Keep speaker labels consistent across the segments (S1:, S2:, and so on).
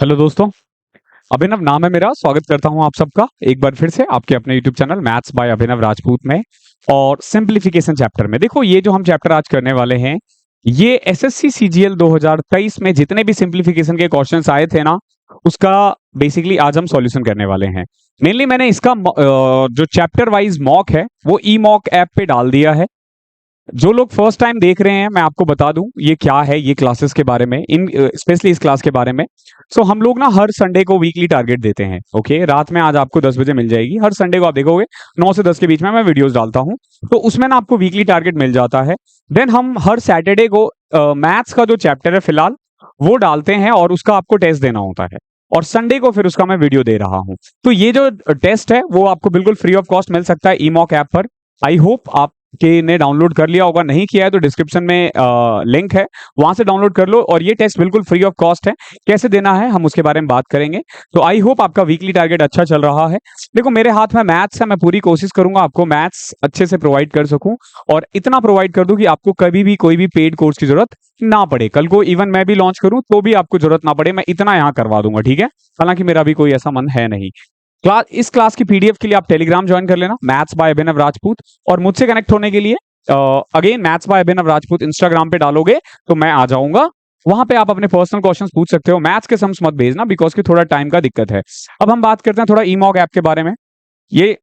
S1: Hello दोस्तों। अभिनव नाम है मेरा। स्वागत करता हूं आप सबका एक बार फिर से आपके अपने यूट्यूब चैनल मैथ्स बाय अभिनव राजपूत में। और सिंप्लीफिकेशन चैप्टर में देखो, ये जो हम चैप्टर आज करने वाले हैं, ये एसएससी सीजीएल 2023 में जितने भी सिंप्लीफिकेशन के क्वेश्चंस आए थे ना, उसका बेसिकली आज हम सॉल्यूशन करने वाले हैं। मेनली मैंने इसका जो चैप्टर वाइज मॉक है वो ई मॉक ऐप पे डाल दिया है। जो लोग फर्स्ट टाइम देख रहे हैं, मैं आपको बता दूं ये क्या है, ये क्लासेस के बारे में, इन स्पेशली इस क्लास के बारे में। सो हम लोग ना हर संडे को वीकली टारगेट देते हैं। ओके, रात में आज आपको 10 बजे मिल जाएगी। हर संडे को आप देखोगे 9 से 10 के बीच में मैं वीडियोस डालता हूं, तो उसमें ना आपको वीकली टारगेट मिल जाता है। देन हम हर सैटरडे को मैथ्स का जो चैप्टर है फिलहाल वो डालते हैं और उसका आपको टेस्ट देना होता है, और संडे को फिर उसका मैं वीडियो दे रहा हूं। तो ये जो टेस्ट है वो आपको बिल्कुल फ्री ऑफ कॉस्ट मिल सकता है ई मॉक ऐप पर। आई होप आप के ने डाउनलोड कर लिया होगा। नहीं किया है तो डिस्क्रिप्शन में लिंक है, वहां से डाउनलोड कर लो। और ये टेस्ट बिल्कुल फ्री ऑफ कॉस्ट है। कैसे देना है हम उसके बारे में बात करेंगे। तो आई होप आपका वीकली टारगेट अच्छा चल रहा है। देखो, मेरे हाथ में मैथ्स है, मैं पूरी कोशिश करूंगा आपको मैथ्स अच्छे से प्रोवाइड कर सकूं, और इतना प्रोवाइड कर दूं कि आपको कभी भी कोई भी पेड कोर्स की जरूरत ना पड़े। कल को इवन मैं भी लॉन्च करूं तो भी आपको जरूरत ना पड़े, मैं इतना यहाँ करवा दूंगा। ठीक है, हालांकि मेरा भी कोई ऐसा मन है नहीं। इस क्लास की पीडीएफ के लिए आप टेलीग्राम ज्वाइन कर लेना, मैथ्स बाय अभिनव राजपूत। और मुझसे कनेक्ट होने के लिए again maths by Abhinav Rajput Instagram पे डालोगे तो मैं आ जाऊंगा। वहां पे आप अपने पर्सनल क्वेश्चंस पूछ सकते हो। मैथ्स के सम्स मत भेजना, बिकॉज की थोड़ा टाइम का दिक्कत है। अब हम बात करते हैं थोड़ा ईमॉग ऐप के बारे में। ये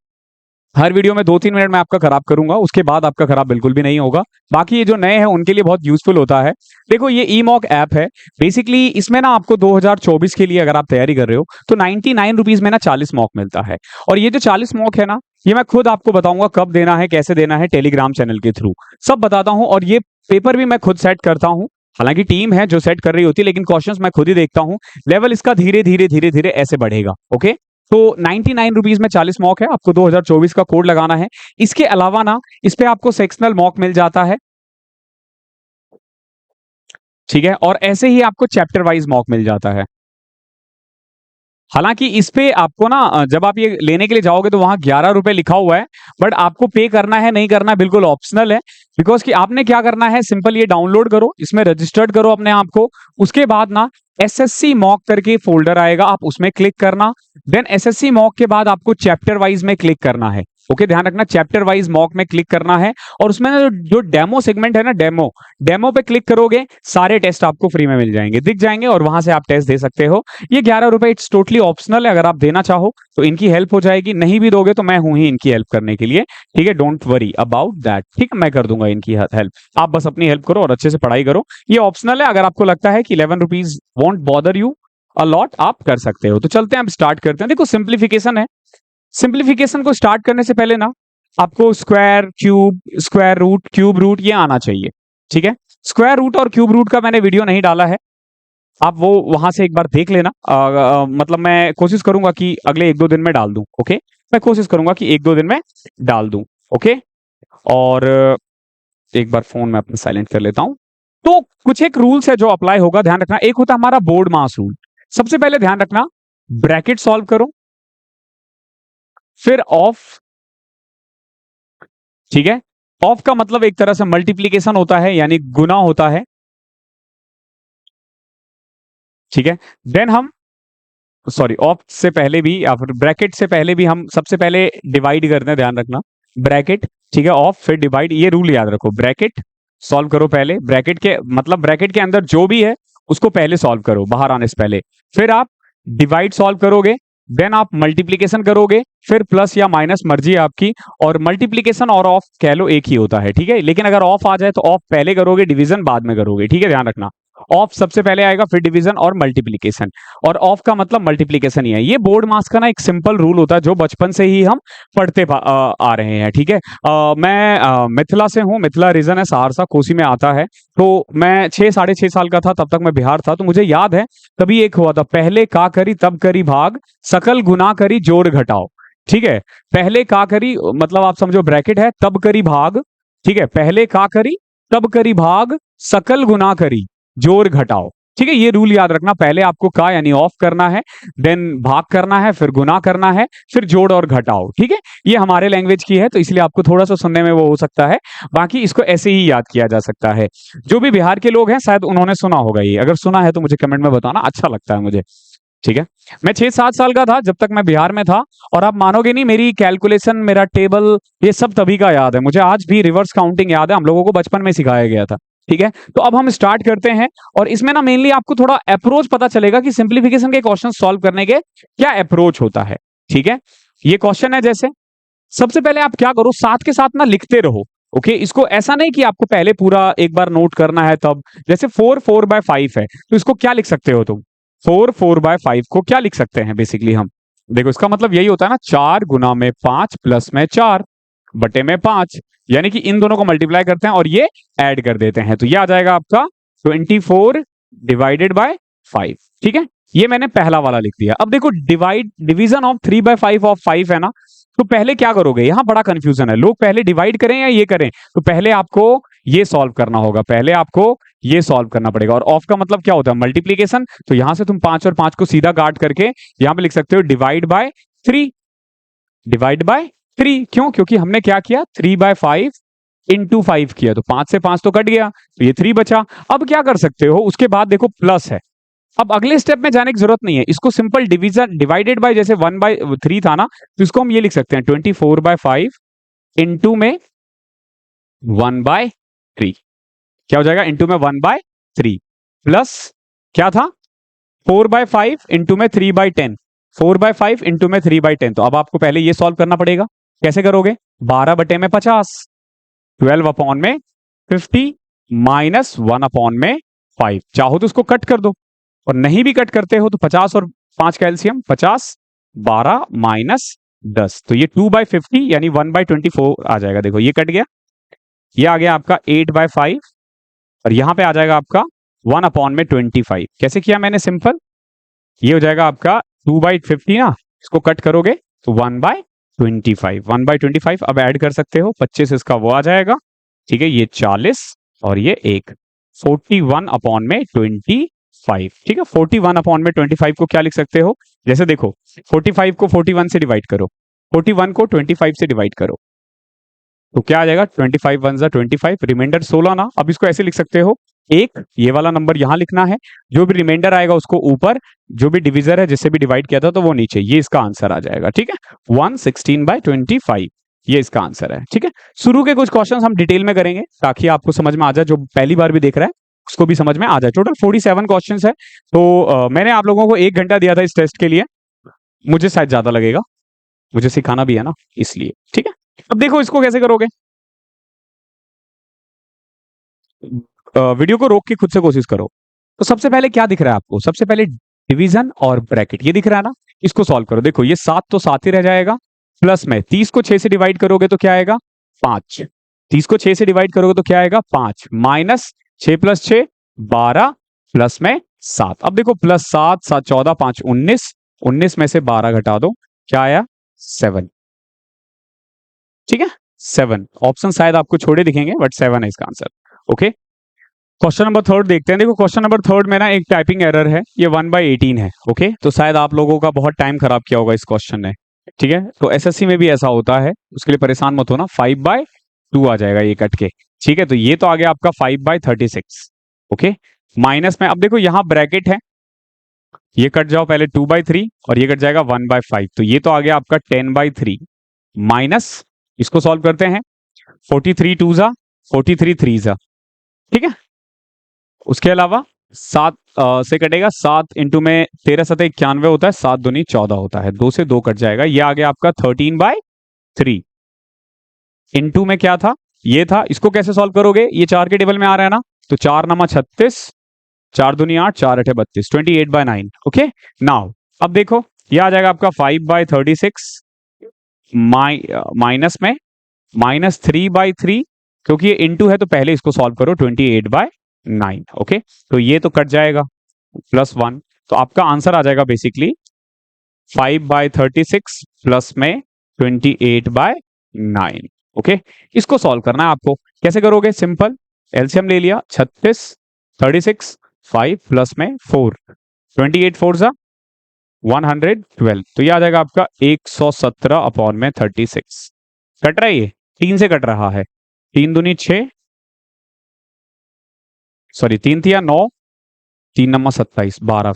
S1: हर वीडियो में 2-3 मिनट में आपका खराब करूंगा, उसके बाद आपका खराब बिल्कुल भी नहीं होगा। बाकी ये जो नए हैं उनके लिए बहुत यूजफुल होता है। देखो, ये ई मॉक ऐप है। बेसिकली इसमें ना आपको 2024 के लिए अगर आप तैयारी कर रहे हो तो 99 रुपीज में ना 40 मॉक मिलता है। और ये जो 40 मॉक है ना, ये मैं खुद आपको बताऊंगा कब देना है, कैसे देना है, टेलीग्राम चैनल के थ्रू सब बताता हूं। और ये पेपर भी मैं खुद सेट करता हूं। हालांकि टीम है जो सेट कर रही होती है, लेकिन क्वेश्चंस मैं खुद ही देखता हूं। लेवल इसका धीरे धीरे धीरे धीरे ऐसे बढ़ेगा। ओके, तो 99 रुपीज में 40 मॉक है। आपको 2024 का कोड लगाना है। इसके अलावा ना इस पे आपको सेक्शनल मॉक मिल जाता है। ठीक है, और ऐसे ही आपको चैप्टर वाइज मॉक मिल जाता है। हालांकि इस पे आपको ना जब आप ये लेने के लिए जाओगे तो वहां 11 रुपए लिखा हुआ है, बट आपको पे करना है नहीं करना है बिल्कुल ऑप्शनल है। बिकॉज कि आपने क्या करना है, सिंपल ये डाउनलोड करो, इसमें रजिस्टर्ड करो अपने आप को। उसके बाद ना एसएससी मॉक करके फोल्डर आएगा, आप उसमें क्लिक करना। देन एसएससी मॉक के बाद आपको चैप्टर वाइज में क्लिक करना है। ओके, ध्यान रखना चैप्टर वाइज मॉक में क्लिक करना है। और उसमें जो डेमो सेगमेंट है ना, डेमो डेमो पे क्लिक करोगे, सारे टेस्ट आपको फ्री में मिल जाएंगे, दिख जाएंगे, और वहां से आप टेस्ट दे सकते हो। ये 11 रुपए इट्स टोटली ऑप्शनल है। अगर आप देना चाहो तो इनकी हेल्प हो जाएगी, नहीं भी दोगे तो मैं हूं ही इनकी हेल्प करने के लिए। ठीक है, डोंट वरी अबाउट दैट। ठीक, मैं कर दूंगा इनकी हेल्प। आप बस अपनी हेल्प करो और अच्छे से पढ़ाई करो। ये ऑप्शनल है। अगर आपको लगता है कि 11 rupees want bother you a lot, आप कर सकते हो। तो चलते हैं, अब स्टार्ट करते हैं। देखो, सिंप्लीफिकेशन है। सिंप्लीफिकेशन को स्टार्ट करने से पहले ना आपको square, cube, square root, cube root ये आना चाहिए। ठीक है, स्क्वायर रूट और क्यूब रूट का मैंने वीडियो नहीं डाला है, आप वो वहां से एक बार देख लेना। मतलब मैं कोशिश करूंगा कि अगले 1-2 दिन में डाल दूं। ओके, मैं कोशिश करूंगा कि 1-2 दिन में डाल दूं। ओके, और एक बार फोन में अपना साइलेंट कर लेता हूं। तो कुछ एक रूल्स है जो अप्लाई होगा, ध्यान रखना। एक होता है हमारा बोर्ड मास रूल। सबसे पहले ध्यान रखना, ब्रैकेट सॉल्व करो, फिर ऑफ। ठीक है, ऑफ का मतलब एक तरह से मल्टीप्लीकेशन होता है, यानी गुना होता है। ठीक है, देन हम सॉरी, ऑफ से पहले भी या फिर ब्रैकेट से पहले भी हम सबसे पहले डिवाइड करते हैं, ध्यान रखना। ब्रैकेट, ठीक है, ऑफ फिर डिवाइड, ये रूल याद रखो। ब्रैकेट सॉल्व करो पहले, ब्रैकेट के मतलब ब्रैकेट के अंदर जो भी है उसको पहले सॉल्व करो बाहर आने से पहले। फिर आप डिवाइड सॉल्व करोगे, देन आप मल्टीप्लीकेशन करोगे, फिर प्लस या माइनस मर्जी है आपकी। और मल्टीप्लीकेशन और ऑफ कह लो एक ही होता है। ठीक है, लेकिन अगर ऑफ आ जाए तो ऑफ पहले करोगे, डिवीजन बाद में करोगे। ठीक है, ध्यान रखना। ऑफ सबसे पहले आएगा, फिर डिवीजन और मल्टीप्लीकेशन। और ऑफ का मतलब मल्टीप्लीकेशन ही है। ये बोर्ड मास का ना एक सिंपल रूल होता है जो बचपन से ही हम पढ़ते आ रहे हैं। ठीक है, मैं मिथिला से हूँ। मिथिला रीजन है, सहरसा कोसी में आता है। तो मैं 6-6.5 साल का था, तब तक मैं बिहार था। तो मुझे याद है तभी एक हुआ था, पहले का करी तब करी भाग, सकल गुना करी जोड़ घटाओ। ठीक है, पहले का करी मतलब आप समझो ब्रैकेट है, तब करी भाग। ठीक है, पहले का करी तब करी भाग, सकल गुना करी जोड़ घटाओ। ठीक है, ये रूल याद रखना। पहले आपको का यानी ऑफ करना है, देन भाग करना है, फिर गुना करना है, फिर जोड़ और घटाओ। ठीक है, ये हमारे लैंग्वेज की है तो इसलिए आपको थोड़ा सा सुनने में वो हो सकता है। बाकी इसको ऐसे ही याद किया जा सकता है। जो भी बिहार के लोग हैं शायद उन्होंने सुना होगा ये। अगर सुना है तो मुझे कमेंट में बताना, अच्छा लगता है मुझे। ठीक है। मैं 6-7 साल का था जब तक मैं बिहार में था, और आप मानोगे नहीं, मेरी कैलकुलेशन, मेरा टेबल, ये सब तभी का याद है मुझे। आज भी रिवर्स काउंटिंग याद है, हम लोगों को बचपन में सिखाया गया था। ठीक है, तो अब हम स्टार्ट करते हैं। और इसमें ना मेनली आपको थोड़ा अप्रोच पता चलेगा कि सिंप्लीफिकेशन के क्वेश्चन सॉल्व करने के क्या अप्रोच होता है। ठीक है, ये क्वेश्चन है, जैसे सबसे पहले आप क्या करो, साथ के साथ ना लिखते रहो। ओके, इसको ऐसा नहीं कि आपको पहले पूरा एक बार नोट करना है तब। जैसे 4/4 है, तो इसको क्या लिख सकते हो तुम? 4/4 को क्या लिख सकते हैं बेसिकली हम? देखो, इसका मतलब यही होता है ना, 4 × 5 प्लस में 4/5, यानी कि इन दोनों को मल्टीप्लाई करते हैं और ये ऐड कर देते हैं, तो ये आ जाएगा आपका 24/5। ठीक है, ये मैंने पहला वाला लिख दिया। अब देखो, डिवीजन ऑफ 3/5 ऑफ 5 है ना, तो पहले क्या करोगे, यहां बड़ा कंफ्यूजन है, लोग पहले डिवाइड करें या ये करें। तो पहले आपको ये सॉल्व करना होगा, पहले आपको ये सॉल्व करना पड़ेगा। और ऑफ का मतलब क्या होता है? मल्टीप्लीकेशन। तो यहां से तुम 5 और 5 को सीधा काट करके यहां पे लिख सकते हो डिवाइड बाय 3। डिवाइड बाय 3 क्यों? क्योंकि हमने क्या किया, 3/5 इंटू 5 किया, तो 5 से 5 तो कट गया, तो ये 3 बचा। अब क्या कर सकते हो, उसके बाद देखो प्लस है। अब अगले स्टेप में जाने की जरूरत नहीं है, इसको सिंपल डिवीजन, डिवाइडेड बाय, जैसे 1/3 था ना, तो इसको हम ये लिख सकते हैं 24/5 इंटू में 1/3। क्या हो जाएगा? इंटू में 1/3 प्लस क्या था, 4/5 इंटू में 3/10। 4/5 इंटू में 3/10, तो अब आपको पहले ये सॉल्व करना पड़ेगा। कैसे करोगे? 12/50, 12/50 माइनस 1/5। चाहो तो उसको कट कर दो, और नहीं भी कट करते हो तो 50 और 5 का एलसीएम 50, 12 माइनस 10, तो ये 2/50 यानी 1/24 आ जाएगा। देखो, ये कट गया, ये आ गया आपका 8/5, और यहां पे आ जाएगा आपका 1/25। कैसे किया मैंने? सिंपल, ये हो जाएगा आपका 2/50 ना, इसको कट करोगे तो 1/25। 1/25 अब ऐड कर सकते हो, 25 इसका वो आ जाएगा। ठीक है, ये 40 और ये 1, 41/25। ठीक है, 41/25 को क्या लिख सकते हो? जैसे देखो, 45 को 41 से डिवाइड करो, 41 को 25 से डिवाइड करो, तो क्या आ जाएगा? 25 1 25, रिमाइंडर 16 ना। अब इसको ऐसे लिख सकते हो, एक ये वाला नंबर यहां लिखना है, जो भी रिमाइंडर आएगा उसको ऊपर, जो भी डिविजर है जिससे भी डिवाइड किया था तो वो नीचे, ये इसका आंसर आ जाएगा। ठीक है, 116/25, ये इसका आंसर है। ठीक है, शुरू के कुछ क्वेश्चंस हम डिटेल में करेंगे ताकि आपको समझ में आ जाए, जो पहली बार भी देख रहा है उसको भी समझ में आ जाए। टोटल 47 क्वेश्चंस है, तो मैंने आप लोगों को 1 घंटा दिया था इस टेस्ट के लिए, मुझे शायद ज्यादा लगेगा, मुझे सिखाना भी है ना, इसलिए। ठीक है, अब देखो इसको कैसे करोगे। वीडियो को रोक के खुद से कोशिश करो। तो सबसे पहले क्या दिख रहा है आपको? सबसे पहले डिवीजन और ब्रैकेट, ये दिख रहा है ना, इसको सॉल्व करो। देखो, ये 7 तो 7 ही रह जाएगा, प्लस में 30 को 6 से डिवाइड करोगे तो क्या आएगा? 5। 30 को 6 से डिवाइड करोगे तो क्या आएगा? 5 माइनस 6 + 6 12 प्लस में 7। अब देखो, प्लस 7 7 14 5 19, 19 में से 12 घटा दो, क्या आया? 7। ठीक है, 7 ऑप्शन शायद आपको छोड़े दिखेंगे, बट 7 है इसका आंसर। ओके, क्वेश्चन नंबर 3 देखते हैं। देखो, क्वेश्चन नंबर 3 में ना एक टाइपिंग एरर है, ये 1/18 है। ओके, तो शायद आप लोगों का बहुत टाइम खराब किया होगा इस क्वेश्चन ने। ठीक है, तो एसएससी में भी ऐसा होता है, उसके लिए परेशान मत होना। 5/2 आ जाएगा ये कट के। ठीक है, तो ये तो आ गया आपका 5/36। ओके, माइनस में, अब देखो यहाँ ब्रैकेट है, ये कट जाओ पहले 2/3 और ये कट जाएगा 1/5, तो ये तो आ गया आपका 10/3 माइनस, इसको सॉल्व करते हैं, 43 2 जा 43 3 जा। ठीक है, उसके अलावा 7 से कटेगा, 7 इंटू में 13 7 91 होता है, 7 दूनी 14 होता है, 2 से 2 कट जाएगा, ये आ गया आपका 13/3। इंटू में क्या था? ये था। इसको कैसे सॉल्व करोगे? ये 4 के टेबल में आ रहा है ना, तो 4 9 36, 4 दूनी 8, 4 8 32, 28/9। ओके, नाउ अब देखो, ये आ जाएगा आपका 5/36 माइनस में माइनस 3/3, क्योंकि ये इंटू है तो पहले इसको सॉल्व करो, 28/9। ओके, तो ये तो कट जाएगा, +1, तो आपका आंसर आ जाएगा बेसिकली 5/36 प्लस में 28/9। ओके, इसको सॉल्व करना है आपको। कैसे करोगे? सिंपल, एलसीएम ले लिया, 36 36 5 प्लस में 4, 28 4 जा 112, तो ये आ जाएगा आपका 117/36। कट रहा है, ये 3 से कट रहा है, 3 दूनी 6, सॉरी 3 थिया 9, 3 नंबर 27, 12,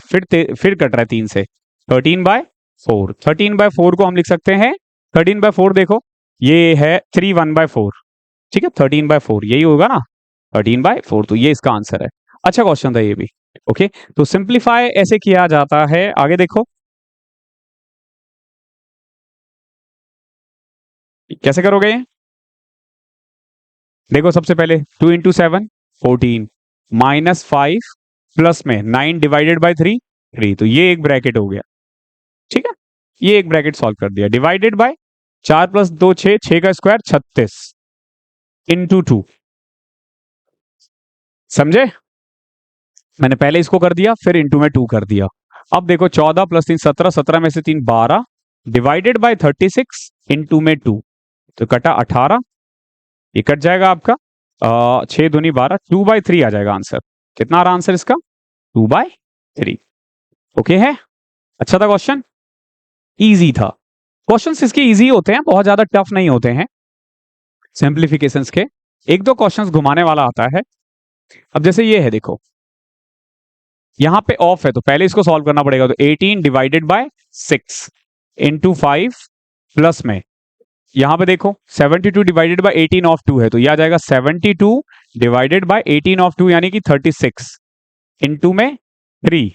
S1: फिर कट रहा है 3 से, 13/4। 13/4 को हम लिख सकते हैं, 13/4 देखो ये है 3 1/4, ठीक है, 13/4 यही होगा ना, 13/4, तो ये इसका आंसर है। अच्छा क्वेश्चन था ये भी। ओके, तो सिंप्लीफाई ऐसे किया जाता है, आगे देखो कैसे करोगे। देखो सबसे पहले 2 इंटू 7 14, -5 प्लस में 9 डिवाइडेड बाई 3 3, तो ये एक ब्रैकेट हो गया, ठीक है, ये एक ब्रैकेट सॉल्व कर दिया, डिवाइडेड बाय 4 + 2 6, 6 का स्क्वायर 36 इंटू 2, समझे, मैंने पहले इसको कर दिया फिर इंटू में 2 कर दिया। अब देखो 14 + 3 17, 17 में से 3 12 डिवाइडेड बाय 36 इंटू में 2, तो कटा 18, ये कट जाएगा आपका 6 दूनी 12, 2/3 आ जाएगा आंसर। कितना आ रहा आंसर इसका, 2/3। ओके है, अच्छा था क्वेश्चन, इजी था। क्वेश्चंस इसके इजी होते हैं, बहुत ज्यादा टफ नहीं होते हैं सिंप्लीफिकेशंस के, एक दो क्वेश्चंस घुमाने वाला आता है। अब जैसे ये है देखो, यहां पे ऑफ है तो पहले इसको सॉल्व करना पड़ेगा, तो 18 डिवाइडेड बाय 6 इंटू 5 प्लस में, यहां पे देखो 72 डिवाइडेड बाय 18 ऑफ 2 है, तो यह आ जाएगा 72 डिवाइडेड बाय 18 ऑफ 2 यानी कि 36 इंटू में 3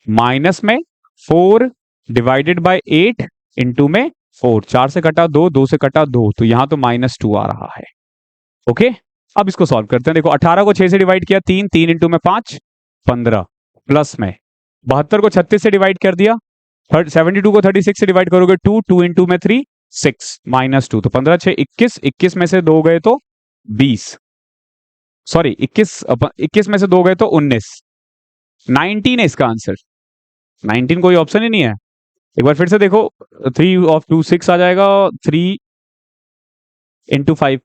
S1: माइनस में 4 डिवाइडेड बाय 8 इंटू में 4, 4 से कटा 2, 2 से कटा 2, तो यहां तो -2 आ रहा है। ओके, अब इसको सॉल्व करते हैं। देखो 18 को 6 से डिवाइड किया 3, 3 इंटू में 5 15 प्लस में 72 को 36 से डिवाइड कर दिया, 72 को 36 से डिवाइड करोगे 2, 2 इंटू में 3 6 -2, तो 15 6 21, 21 में से 2 गए तो 20, सॉरी 21 में से 2 गए तो 19, 19 है इसका आंसर, 19 कोई ऑप्शन ही नहीं है। एक बार फिर से देखो 3 ऑफ 2 6 आ जाएगा, 3 इंटू 5,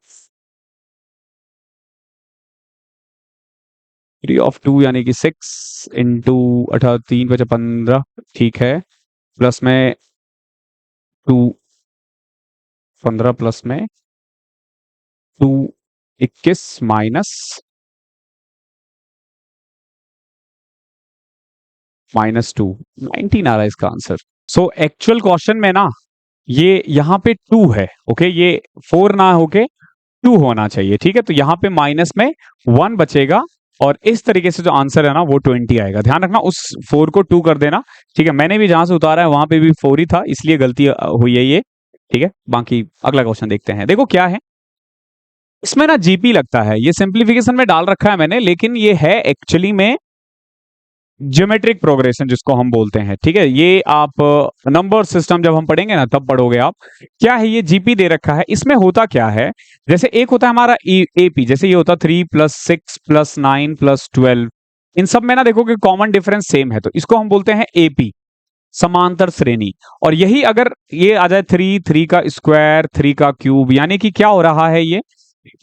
S1: 3 ऑफ 2 यानी कि 6 इंटू 18 3 5 15, ठीक है, प्लस में 2 15 प्लस में 2 21 -2 19 आ रहा है इसका आंसर। सो एक्चुअल क्वेश्चन में ना ये यहाँ पे 2 है, ओके, ये 4 ना होके 2 होना चाहिए, ठीक है, तो यहाँ पे माइनस में 1 बचेगा और इस तरीके से जो आंसर है ना वो 20 आएगा। ध्यान रखना उस 4 को 2 कर देना, ठीक है, मैंने भी जहां से उतारा है वहां पे भी 4 ही था, इसलिए गलती हुई है ये, ठीक है। बाकी अगला क्वेश्चन देखते हैं, देखो क्या है इसमें ना जीपी लगता है, ये सिंप्लीफिकेशन में डाल रखा है मैंने, लेकिन ये है एक्चुअली में ज्योमेट्रिक प्रोग्रेशन जिसको हम बोलते हैं, ठीक है, ये आप नंबर सिस्टम जब हम पढ़ेंगे ना तब पढ़ोगे आप। क्या है ये जीपी दे रखा है, इसमें होता क्या है, जैसे एक होता है हमारा एपी, जैसे ये होता 3 + 6 + 9 + 12, इन सब में ना देखो कि कॉमन डिफरेंस सेम है, तो इसको हम बोलते हैं एपी, समांतर श्रेणी। और यही अगर ये आ जाए 3 3 का स्क्वायर 3 का क्यूब, यानी कि क्या हो रहा है, ये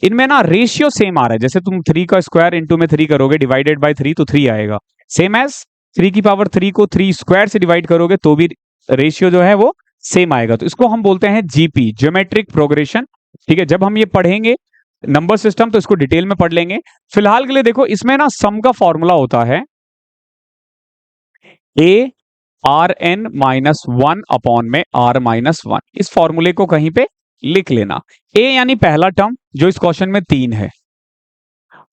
S1: इनमें ना रेशियो सेम आ रहा है, जैसे तुम 3 का स्क्वायर इंटू में 3 करोगे डिवाइडेड बाय 3 तो 3 आएगा, सेम एज 3 की पावर 3 को 3 स्क्वायर से डिवाइड करोगे तो भी रेशियो जो है वो सेम आएगा, तो इसको हम बोलते हैं जीपी, ज्योमेट्रिक प्रोग्रेशन, ठीक है। जब हम ये पढ़ेंगे नंबर सिस्टम तो इसको डिटेल में पढ़ लेंगे, फिलहाल के लिए देखो इसमें ना सम का फॉर्मूला होता है ए आर एन -1 अपॉन में r -1, इस फॉर्मूले को कहीं पे लिख लेना। ए यानी पहला टर्म जो इस क्वेश्चन में 3 है,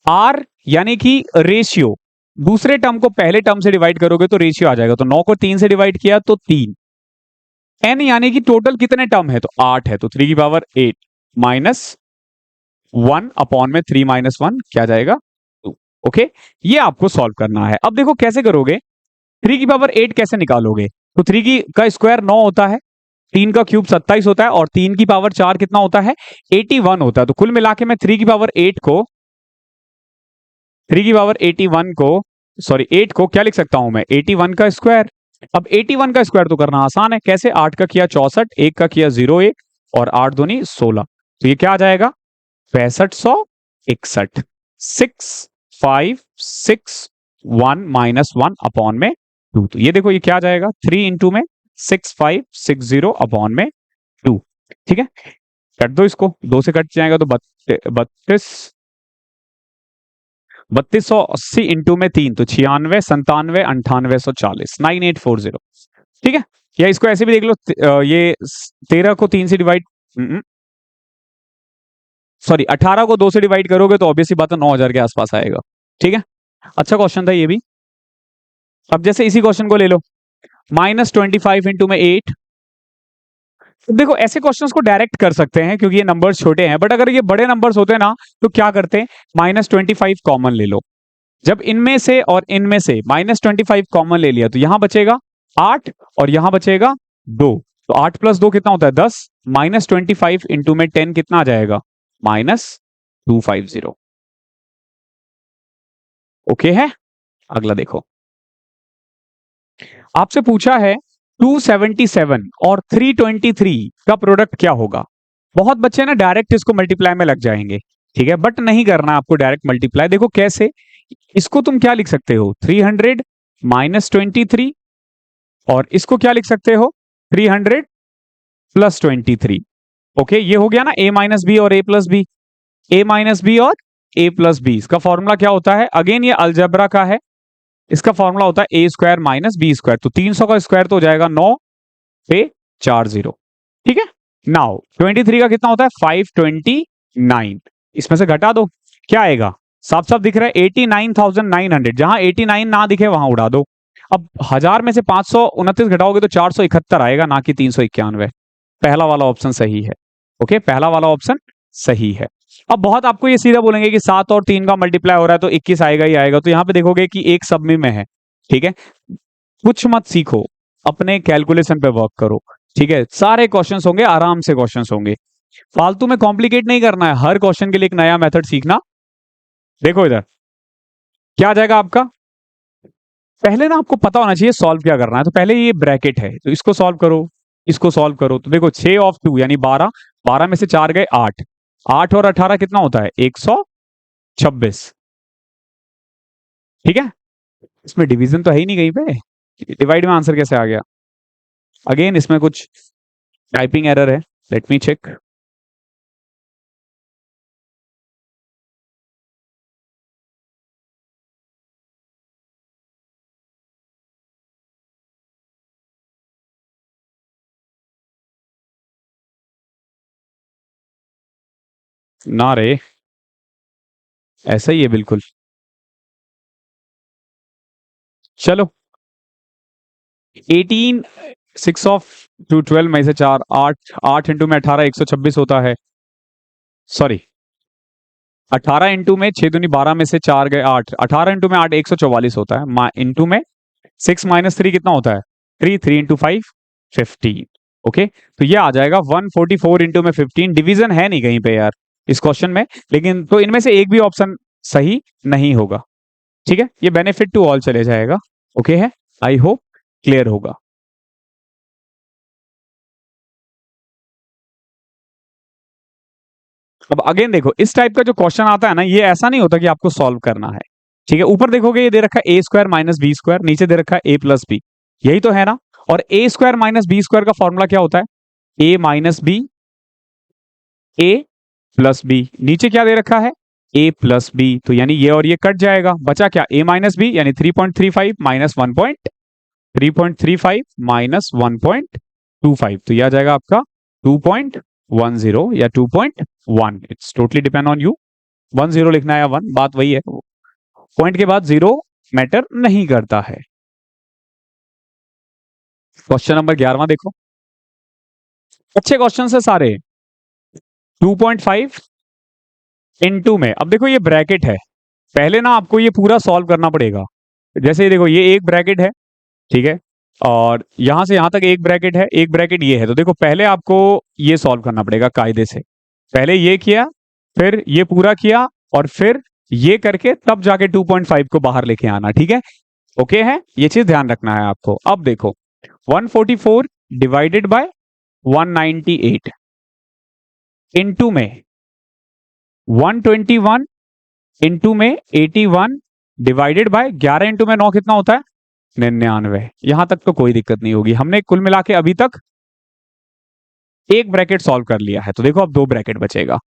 S1: आर यानी कि रेशियो, दूसरे टर्म को पहले टर्म से डिवाइड करोगे तो रेशियो आ जाएगा, तो 9 को 3 से डिवाइड किया तो 3, एन यानी कि टोटल कितने टर्म है तो 8 है, तो 3 की पावर 8 -1 अपॉन में 3 -1 क्या जाएगा 2। ओके, ये आपको सॉल्व करना है। अब देखो कैसे करोगे, 3 की पावर 8 कैसे निकालोगे, तो 3 की का स्क्वायर 9 होता है, 3 का क्यूब 27 होता है और 3 की पावर 4 कितना होता है 81 होता है, तो कुल मिला के मैं 3 की पावर 8 को 3 की पावर 81 को सॉरी 8 को क्या लिख सकता हूं मैं 81 का स्क्वायर। अब 81 का स्क्वायर तो करना आसान है, कैसे, 8 का किया 64, 1 का किया 01 और 8 दूनी 16, तो ये क्या आ जाएगा 6561, 6561 -1 अपॉन में 2, तो ये देखो ये क्या आ जाएगा 3 इंटू में 6560 अपॉन में 2, ठीक है, कट दो इसको, 2 से कट जाएगा तो 32 3280 इंटू में 3 तो 96, 97, 9840, 9840। ठीक है, या इसको ऐसे भी देख लो, ये 13 को 3 से डिवाइड, सॉरी 18 को 2 से डिवाइड करोगे तो ऑब्वियसली बात है 9000 के आसपास आएगा। ठीक है, अच्छा क्वेश्चन था ये भी। अब जैसे इसी क्वेश्चन को ले लो, -25 इंटू में 8। देखो ऐसे क्वेश्चंस को डायरेक्ट कर सकते हैं क्योंकि ये नंबर्स छोटे हैं, बट अगर ये बड़े नंबर्स होते ना तो क्या करते, -25 कॉमन ले लो। जब इनमें से और इनमें से -25 कॉमन ले लिया तो यहां बचेगा 8 और यहां बचेगा 2, तो 8 + 2 कितना होता है 10, -25 इंटू में 10 कितना आ जाएगा -250। ओके है, अगला देखो, आपसे पूछा है 277 और 323 का प्रोडक्ट क्या होगा। बहुत बच्चे ना डायरेक्ट इसको मल्टीप्लाई में लग जाएंगे, ठीक है, बट नहीं करना आपको डायरेक्ट मल्टीप्लाई। देखो कैसे, इसको तुम क्या लिख सकते हो 300 - 23, और इसको क्या लिख सकते हो 300 + 23। ओके, ये हो गया ना a - b और a + b, a - b और a + b। इसका फॉर्मूला क्या होता है, अगेन ये अलजेब्रा का है, इसका फॉर्मूला होता है a² - b²। तो 300 का स्क्वायर तो हो जाएगा 9 पे 40। ठीक है, नाउ 23 का कितना होता है 529, इसमें से घटा दो क्या आएगा, साफ साफ दिख रहा है 89,900। जहां 89 ना दिखे वहां उड़ा दो। अब 1000 में से 529 घटाओगे तो 471 आएगा, ना कि 391। पहला वाला ऑप्शन सही है। ओके, पहला वाला ऑप्शन सही है। अब बहुत आपको ये सीधा बोलेंगे कि 7 और 3 का मल्टीप्लाई हो रहा है तो 21 आएगा ही आएगा, तो यहां पे देखोगे कि एक सब में है। ठीक है, कुछ मत सीखो, अपने कैलकुलेशन पे वर्क करो। ठीक है, सारे क्वेश्चंस होंगे, आराम से क्वेश्चंस होंगे, फालतू में कॉम्प्लिकेट नहीं करना है। हर क्वेश्चन के लिए एक नया मेथड सीखना। देखो इधर क्या आ जाएगा आपका, पहले ना आपको पता होना चाहिए सॉल्व क्या करना है। तो पहले ये ब्रैकेट है तो इसको सॉल्व करो, इसको सॉल्व करो। तो देखो 6 ऑफ 2 यानी 12, 12 में से 4 गए 8, 8 और 18 कितना होता है 126। ठीक है, इसमें डिवीजन तो है ही नहीं कहीं पे, डिवाइड में आंसर कैसे आ गया। अगेन इसमें कुछ टाइपिंग एरर है, लेट मी चेक। ना रे, ऐसा ही है बिल्कुल। चलो 18 6 ऑफ 2 12 में से 4 8, 8 इंटू में 18 126 होता है। सॉरी 18 इंटू में 6 दूनी 12 में से 4 गए 8, 18 इंटू में 8 144 होता है। इंटू में 6 - 3 कितना होता है 3, 3 इंटू 5 15। ओके, तो ये आ जाएगा 144 इंटू में 15। डिवीजन है नहीं कहीं पे यार इस क्वेश्चन में, लेकिन तो इनमें से एक भी ऑप्शन सही नहीं होगा। ठीक है, ये बेनिफिट टू ऑल चले जाएगा। ओके है, आई होप क्लियर होगा। अब अगेन देखो इस टाइप का जो क्वेश्चन आता है ना, ये ऐसा नहीं होता कि आपको सॉल्व करना है। ठीक है, ऊपर देखोगे ये दे रखा है a² - b², नीचे दे रखा है a + b, यही तो है ना। और a² - b² का फॉर्मूला क्या होता है a - b a + b, नीचे क्या दे रखा है a + b, तो यानी ये और ये कट जाएगा, बचा क्या a - b यानी 3.35 - 3.35 - 1.25, तो यह आ जाएगा आपका 2.10 या 2.1। It's totally depend on you, 10 लिखना है या 1, बात वही है। पॉइंट के बाद 0 मैटर नहीं करता है। क्वेश्चन नंबर 11 देखो, अच्छे क्वेश्चन है सारे। 2.5 इंटू में, अब देखो ये ब्रैकेट है, पहले ना आपको ये पूरा सॉल्व करना पड़ेगा। जैसे ये देखो ये एक ब्रैकेट है, ठीक है, और यहां से यहां तक एक ब्रैकेट है, एक ब्रैकेट ये है। तो देखो पहले आपको ये सॉल्व करना पड़ेगा कायदे से, पहले ये किया, फिर ये पूरा किया, और फिर ये करके तब जाके 2.5 को बाहर लेके आना। ठीक है, ओके है, ये चीज ध्यान रखना है आपको। अब देखो 144 डिवाइडेड बाय 198 इंटू में 121 इंटू में 81 डिवाइडेड बाय 11 इंटू में 9 कितना होता है 99। यहां तक तो कोई दिक्कत नहीं होगी, हमने कुल मिला के अभी तक एक ब्रैकेट सॉल्व कर लिया है। तो देखो अब 2 ब्रैकेट बचेगा।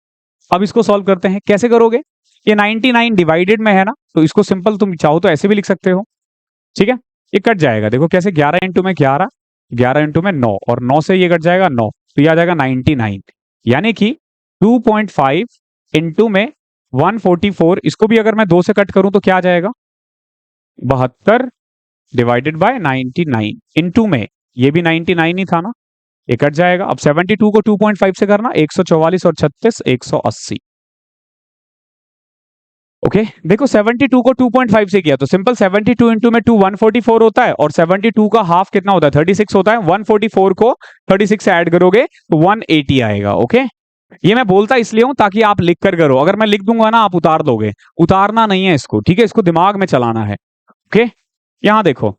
S1: अब इसको सॉल्व करते हैं, कैसे करोगे, ये 99 डिवाइडेड में है ना, तो इसको सिंपल तुम चाहो तो ऐसे भी लिख सकते हो, ठीक है। ये कट जाएगा, देखो कैसे, 11 इंटू में 11, 11 इंटू में 9, और 9 से ये कट जाएगा 9, तो ये आ जाएगा 99, यानी कि 2.5 इंटू में 144, इसको भी अगर मैं 2 से कट करूं तो क्या आ जाएगा, 72 डिवाइडेड बाय 99, इंटू में ये भी 99 ही था ना, ये कट जाएगा। अब 72 को 2.5 से करना, 144 और 36 180। ओके देखो 72 को 2.5 से किया तो सिंपल 72 इंटू में 2 144 होता है, और 72 का हाफ कितना होता है, 36 होता है। 144 को 36 से ऐड करोगे तो 180 आएगा। ओके ये मैं बोलता इसलिए हूं ताकि आप लिख कर करो, अगर मैं लिख दूंगा ना आप उतार दोगे, उतारना नहीं है इसको, ठीक है, इसको दिमाग में चलाना है। ओके यहां देखो,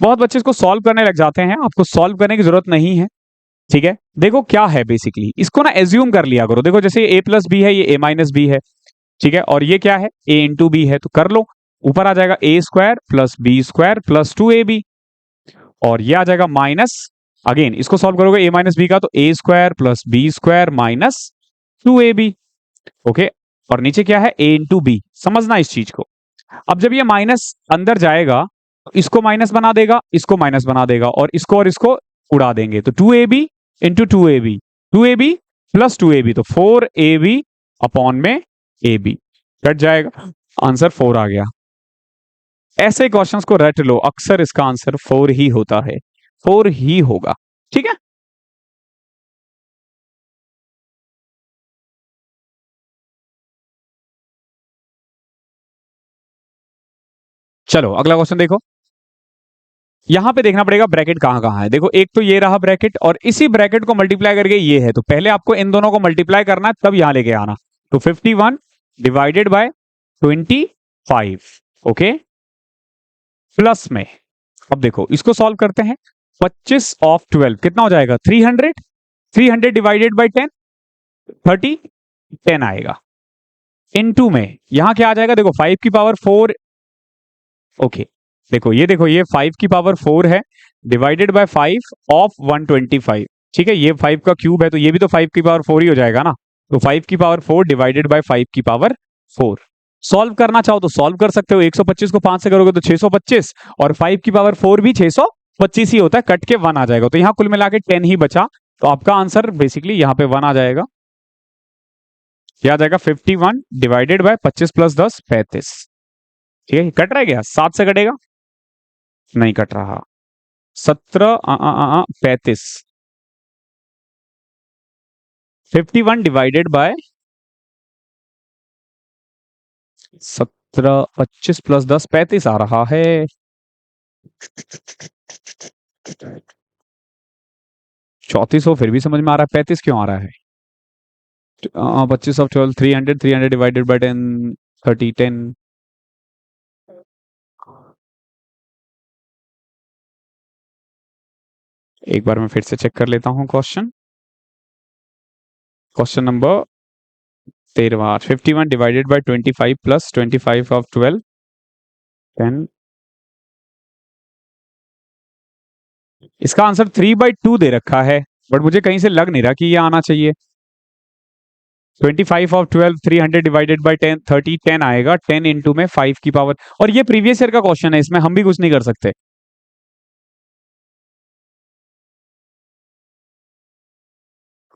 S1: बहुत बच्चे इसको सॉल्व करने लग जाते हैं, आपको सॉल्व करने की जरूरत नहीं है, ठीक है। देखो क्या है बेसिकली, इसको ना एज्यूम कर लिया करो, देखो जैसे ए प्लस बी है, ये ए माइनस बी है, ठीक है, और ये क्या है, ए इंटू बी है, तो कर लो, ऊपर आ जाएगा a square plus b square plus 2ab, और ये आ जाएगा माइनस, अगेन इसको सॉल्व करोगे ए माइनस बी का, तो a square plus b square minus 2ab। Okay और नीचे क्या है, ए इंटू बी, समझना इस चीज को। अब जब ये माइनस अंदर जाएगा तो इसको माइनस बना देगा, इसको माइनस बना देगा, और इसको उड़ा देंगे, तो 2ab into 2ab, 2ab plus 2ab, तो 4ab अपॉन में ab, कट जाएगा, आंसर 4 आ गया। ऐसे क्वेश्चंस को रट लो, अक्सर इसका आंसर 4 ही होता है, 4 ही होगा, ठीक है। चलो अगला क्वेश्चन देखो, यहां पे देखना पड़ेगा ब्रैकेट कहां कहां है। देखो एक तो ये रहा ब्रैकेट, और इसी ब्रैकेट को मल्टीप्लाई करके ये है, तो पहले आपको इन दोनों को मल्टीप्लाई करना है, तब यहां लेके आना, तो 51 डिवाइडेड बाय 25, ओके प्लस में, अब देखो इसको सॉल्व करते हैं, 25 ऑफ 12 कितना हो जाएगा, 300, 300 डिवाइडेड बाय 10, 30, 10 आएगा, इनटू में यहां क्या आ जाएगा, देखो 5 की पावर 4, ओके देखो ये 5 की पावर 4 है, डिवाइडेड बाय 5 ऑफ 125, ठीक है, ये 5 का क्यूब है, तो ये भी तो 5 की पावर 4 ही हो जाएगा ना, तो 5 की पावर 4 डिवाइडेड बाय 5 की पावर 4। सॉल्व करना चाहो तो सॉल्व कर सकते हो, 125 को 5 से करोगे तो 625, और 5 की पावर 4 भी 625 ही होता है, कट के 1 आ जाएगा, तो यहां कुल मिला के 10 ही बचा, तो आपका आंसर बेसिकली यहां पे 1 आ जाएगा, क्या आ जाएगा, 51 डिवाइडेड बाय 25 प्लस 10 35, ठीक है, कट रहा है क्या, 7 से कटेगा, नहीं कट रहा, 17 35, 51 डिवाइडेड बाय 17, 25 प्लस 10 35 आ रहा है, 3400 फिर भी समझ में आ रहा है, 35 क्यों आ रहा है, 25 ऑफ 12 300, 300 डिवाइडेड बाय 10 30 10, एक बार मैं फिर से चेक कर लेता हूं question, question number 13, 51 divided by 25 plus 25 of 12 10, इसका आंसर 3/2 दे रखा है, बट मुझे कहीं से लग नहीं रहा कि ये आना चाहिए, 25 ऑफ 12 300 डिवाइडेड बाय 10 30 10 आएगा, 10 इंटू में 5 की पावर, और ये प्रीवियस ईयर का क्वेश्चन है, इसमें हम भी कुछ नहीं कर सकते,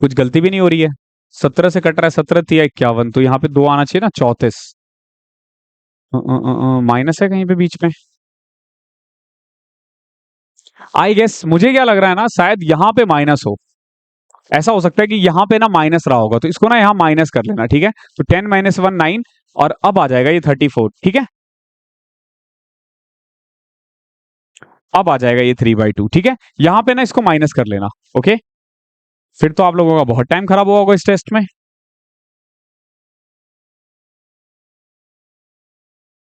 S1: कुछ गलती भी नहीं हो रही है, 17 से कट रहा है, 17 थी 51, तो यहाँ पे 2 आना चाहिए ना, 34, माइनस है कहीं पे बीच में, आई गेस मुझे क्या लग रहा है ना, शायद यहाँ पे माइनस हो, ऐसा हो सकता है कि यहाँ पे ना माइनस रहा होगा, तो इसको ना यहाँ माइनस कर लेना, ठीक है, तो 10 माइनस 1 9, और अब आ जाएगा ये 34, ठीक है, अब आ जाएगा ये 3/2, ठीक है, यहाँ पे ना इसको माइनस कर लेना, ओके, फिर तो आप लोगों का बहुत टाइम खराब हुआ होगा इस टेस्ट में,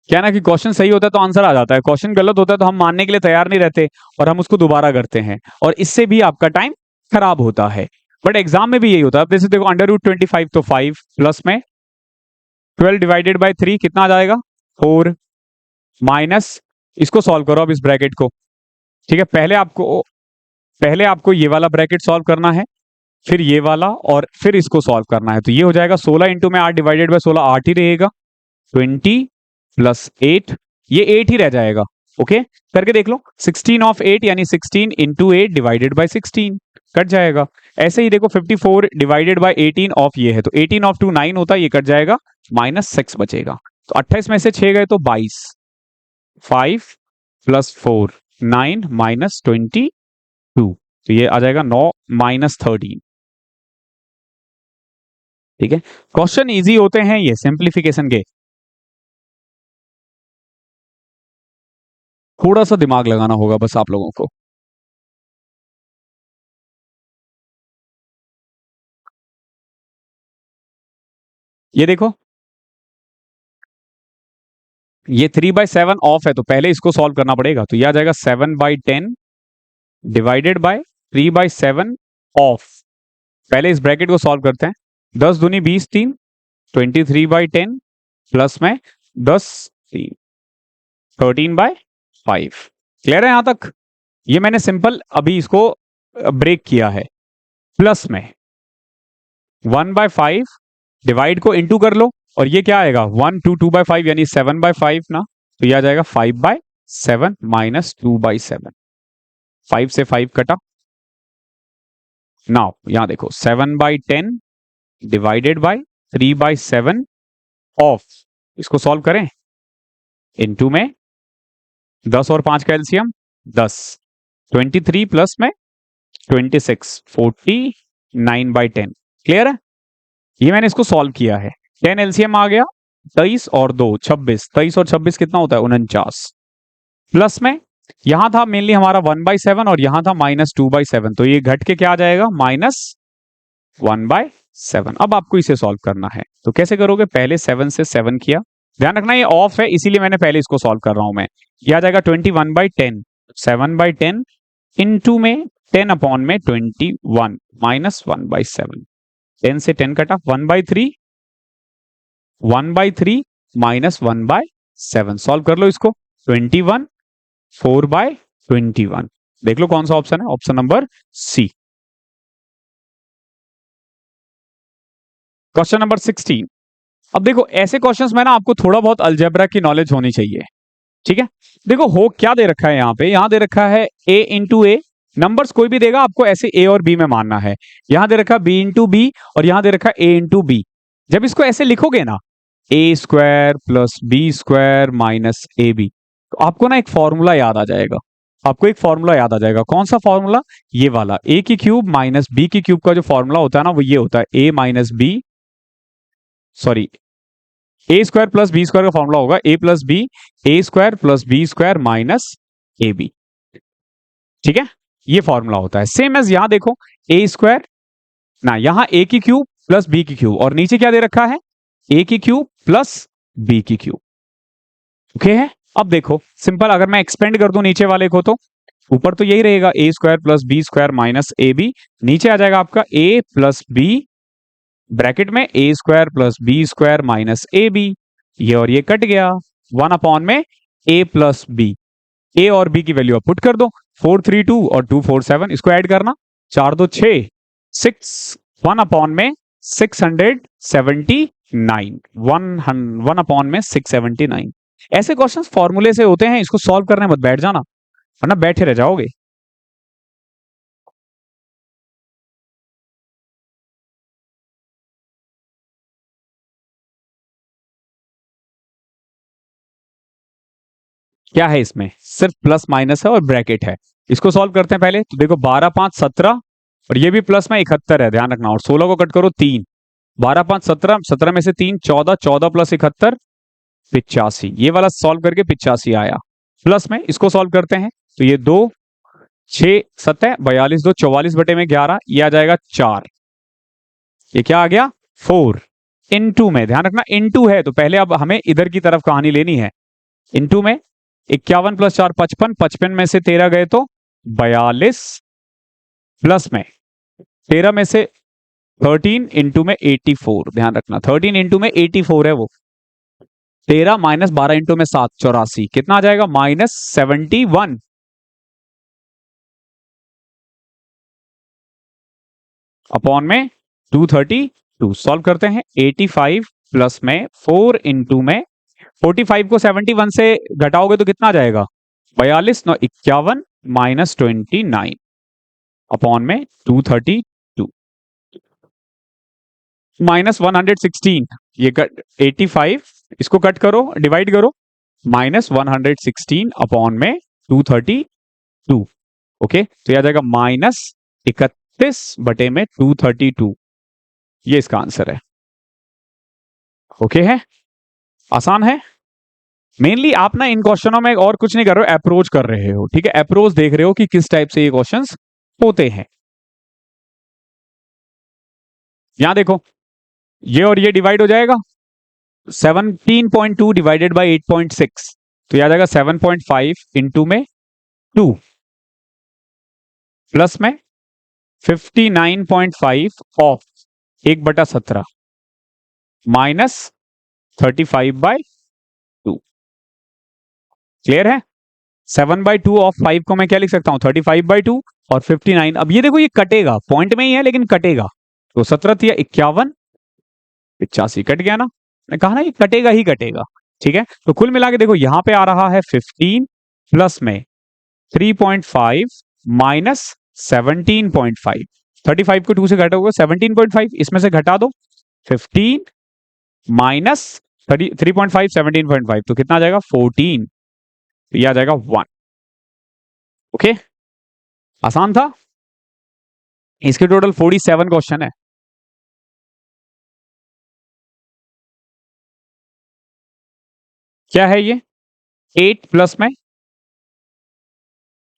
S1: क्या ना कि क्वेश्चन सही होता है तो आंसर आ जाता है, क्वेश्चन गलत होता है तो हम मानने के लिए तैयार नहीं रहते, और हम उसको दोबारा करते हैं, और इससे भी आपका टाइम खराब होता है, बट एग्जाम में भी यही होता है। अब जैसे देखो √25, तो 5 प्लस में 12 डिवाइडेड बाय 3 कितना आ जाएगा, 4, माइनस, इसको सॉल्व करो अब इस ब्रैकेट को, ठीक है, पहले आपको ये वाला ब्रैकेट सॉल्व करना है, फिर ये वाला और फिर इसको सॉल्व करना है। तो ये हो जाएगा 16 इंटू में 8 डिवाइडेड बाय 16, 8 ही रहेगा। 20 प्लस 8, ये 8 ही रह जाएगा। ओके, करके देख लो। 16 ऑफ 8 यानी 16 इंटू 8 डिवाइडेड बाय 16 कट जाएगा। ऐसे ही देखो 54 डिवाइडेड बाय 18 ऑफ ये है, तो 18 ऑफ 2 9 होता है, ये कट जाएगा, -6 बचेगा। तो 28 में से 6 गए तो 22, 5 प्लस 4 9 माइनस 22, तो ये आ जाएगा 9 माइनस 13। ठीक है, क्वेश्चन इजी होते हैं ये सिंप्लीफिकेशन के, थोड़ा सा दिमाग लगाना होगा बस आप लोगों को। ये देखो, ये 3/7 ऑफ है, तो पहले इसको सॉल्व करना पड़ेगा। तो यह आ जाएगा 7/10 डिवाइडेड बाय 3/7 ऑफ। पहले इस ब्रैकेट को सॉल्व करते हैं। 10 दूनी 20, 3 23/10 प्लस में 10 3 13/5। क्लियर है यहां तक? ये मैंने सिंपल अभी इसको ब्रेक किया है। प्लस में 1/5 डिवाइड को इनटू कर लो, और ये क्या आएगा 1 2 2/5 यानी 7/5 ना, तो ये आ जाएगा 5/7 माइनस 2/7। 5 से 5 कटा। नाउ यहां देखो 7/10 डिवाइडेड बाय 3/7 ऑफ, इसको सॉल्व करें। इनटू में 10 और 5 का एलसीएम 10, 23 प्लस में 26, 49/10। क्लियर है? ये मैंने इसको सॉल्व किया है। 10 एलसीएम आ गया, 23 और 2 26, 23 और 26 कितना होता है 49। प्लस में यहां था मेनली हमारा 1/7 और यहां था -2/7, तो ये घट के क्या आ जाएगा -1/7। अब आपको इसे सॉल्व करना है, तो कैसे करोगे? पहले 7 से 7 किया, ध्यान रखना ये ऑफ है इसीलिए मैंने पहले इसको सॉल्व कर रहा हूं मैं। ये आ जाएगा 21/10, 7/10 इनटू में 10 अपॉन में 21 -1/7। 10 से 10 कटा, 1/3 1/3 -1/7। सॉल्व कर लो इसको। 21 4/21। देख लो कौन सा ऑप्शन है, option number C. Question number 16। अब देखो ऐसे क्वेश्चंस में ना आपको थोड़ा बहुत अलजेब्रा की नॉलेज होनी चाहिए। ठीक है, देखो हो क्या दे रखा है यहाँ पे, यहाँ दे रखा है a इंटू ए। नंबर्स कोई भी देगा आपको ऐसे a और b में मानना है। यहां दे रखा है b इंटू बी और यहां दे रखा है a इंटू बी। जब इसको ऐसे लिखोगे ना, a² plus b² minus ab, तो आपको ना एक फॉर्मूला याद आ जाएगा। आपको एक फॉर्मूला याद आ जाएगा। कौन सा फॉर्मूला? ये वाला, a की क्यूब माइनस b की क्यूब का जो फॉर्मूला होता है ना, वो ये होता है a minus B, sorry a² plus b² का फॉर्मूला होगा a plus B, a² plus b² minus A B. ठीक है, ये फॉर्मूला होता है। सेम एज यहां देखो a² ना, यहां a की क्यूब प्लस b की क्यूब, और नीचे क्या दे रखा है a की क्यूब प्लस b की क्यूब। ओके है, अब देखो सिंपल, अगर मैं एक्सपेंड कर दूं नीचे वाले को, तो ऊपर तो यही रहेगा a² plus b² minus A B, नीचे आ जाएगा आपका a प्लस बी ब्रैकेट में a² plus b² minus A B. ये और ये कट गया, 1 अपॉन में a प्लस बी, a और b की वैल्यू आप पुट कर दो। 432 और 247, इसको ऐड करना, 4 2 6 6, 1 अपॉन में 679, 1 अपॉन में 679। ऐसे क्वेश्चंस फॉर्मूले से होते हैं, इसको सॉल्व करने मत बैठ जाना वरना बैठे रह जाओगे। क्या है इसमें? सिर्फ प्लस माइनस है और ब्रैकेट है। इसको सॉल्व करते हैं पहले। तो देखो 12 5 17 और ये भी प्लस में 71 है, ध्यान रखना। और 16 को कट करो 3, 12 5 17, 17 में से 3 14, 14 प्लस 71 85। ये वाला सॉल्व करके 85 आया। प्लस में इसको सॉल्व करते हैं, तो ये 2 6 7 42, 2 44 बटे में 11, ये आ जाएगा 4। ये क्या आ गया 4 इनटू में, ध्यान रखना इनटू है, तो पहले अब हमें इधर की तरफ कहानी लेनी है। इनटू में 51 प्लस 4 55, 55 में से 13 गए तो 42, प्लस में 13 में से 13 इंटू में 84, ध्यान रखना 13 इंटू में 84 है वो। 13 माइनस 12 इंटू में 7 84, कितना आ जाएगा -71। अपॉन में 232 सॉल्व करते हैं। 85 प्लस में 4 इंटू में 45 को 71 से घटाओगे तो कितना आ जाएगा? 42 9 51 माइनस 29 अपॉन में 232 माइनस 116 ये कट 85 इसको कट करो डिवाइड करो माइनस 116 अपॉन में 232 ओके तो यह आ जाएगा माइनस 31 बटे में 232 ये इसका आंसर है। ओके है आसान है। मेनली आप ना इन क्वेश्चनों में और कुछ नहीं कर रहे हो अप्रोच कर रहे हो ठीक है अप्रोच देख रहे हो कि किस टाइप से ये क्वेश्चंस होते हैं। यहां देखो ये और ये डिवाइड हो जाएगा 17.2 डिवाइडेड बाय 8.6 तो यह आ जाएगा 7.5 इंटू में 2 प्लस में 59.5 ऑफ 1/17 माइनस 35/2 क्लियर है। 7/2 ऑफ 5 को मैं क्या लिख सकता हूं 35/2 और 59 अब ये देखो ये कटेगा पॉइंट में ही है लेकिन कटेगा तो 17 या 51 85 कट गया ना मैंने कहा ना ये कटेगा ही कटेगा ठीक है। तो कुल मिला के देखो यहां पे आ रहा है 15 प्लस में 3.5 माइनस 17.5 35 को 2 से घटाओगे 17.5 इसमें से घटा दो 15 माइनस 3.5 17.5 तो कितना आ जाएगा 14 तो यह आ जाएगा 1 ओके आसान था। इसके टोटल 47 क्वेश्चन है। क्या है ये 8 प्लस में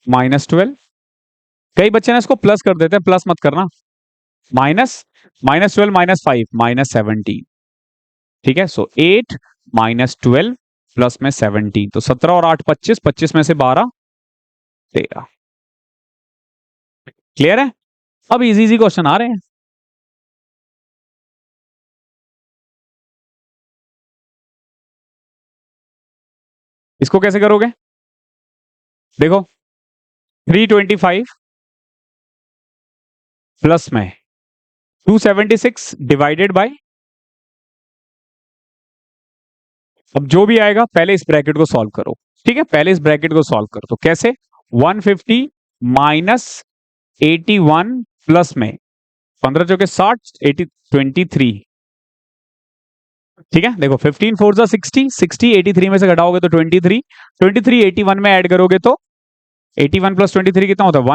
S1: माइनस 12 कई बच्चे ना इसको प्लस कर देते हैं प्लस मत करना माइनस 12 माइनस 5 माइनस 17 ठीक है सो 8 माइनस 12 प्लस में 17 तो 17 और 8 25 25 में से 12 13 क्लियर है। अब इजी इजी क्वेश्चन आ रहे हैं। इसको कैसे करोगे देखो 325 प्लस में 276 डिवाइडेड बाय अब जो भी आएगा पहले इस ब्रैकेट को सॉल्व करो ठीक है पहले इस ब्रैकेट को सॉल्व करो तो कैसे 150 माइनस 81 प्लस में 15 चौके 60 80 23 ठीक है देखो 15 4 जा 60 60 83 में से घटाओगे तो 23 23 81 में ऐड करोगे तो 81 प्लस 23 कितना होता है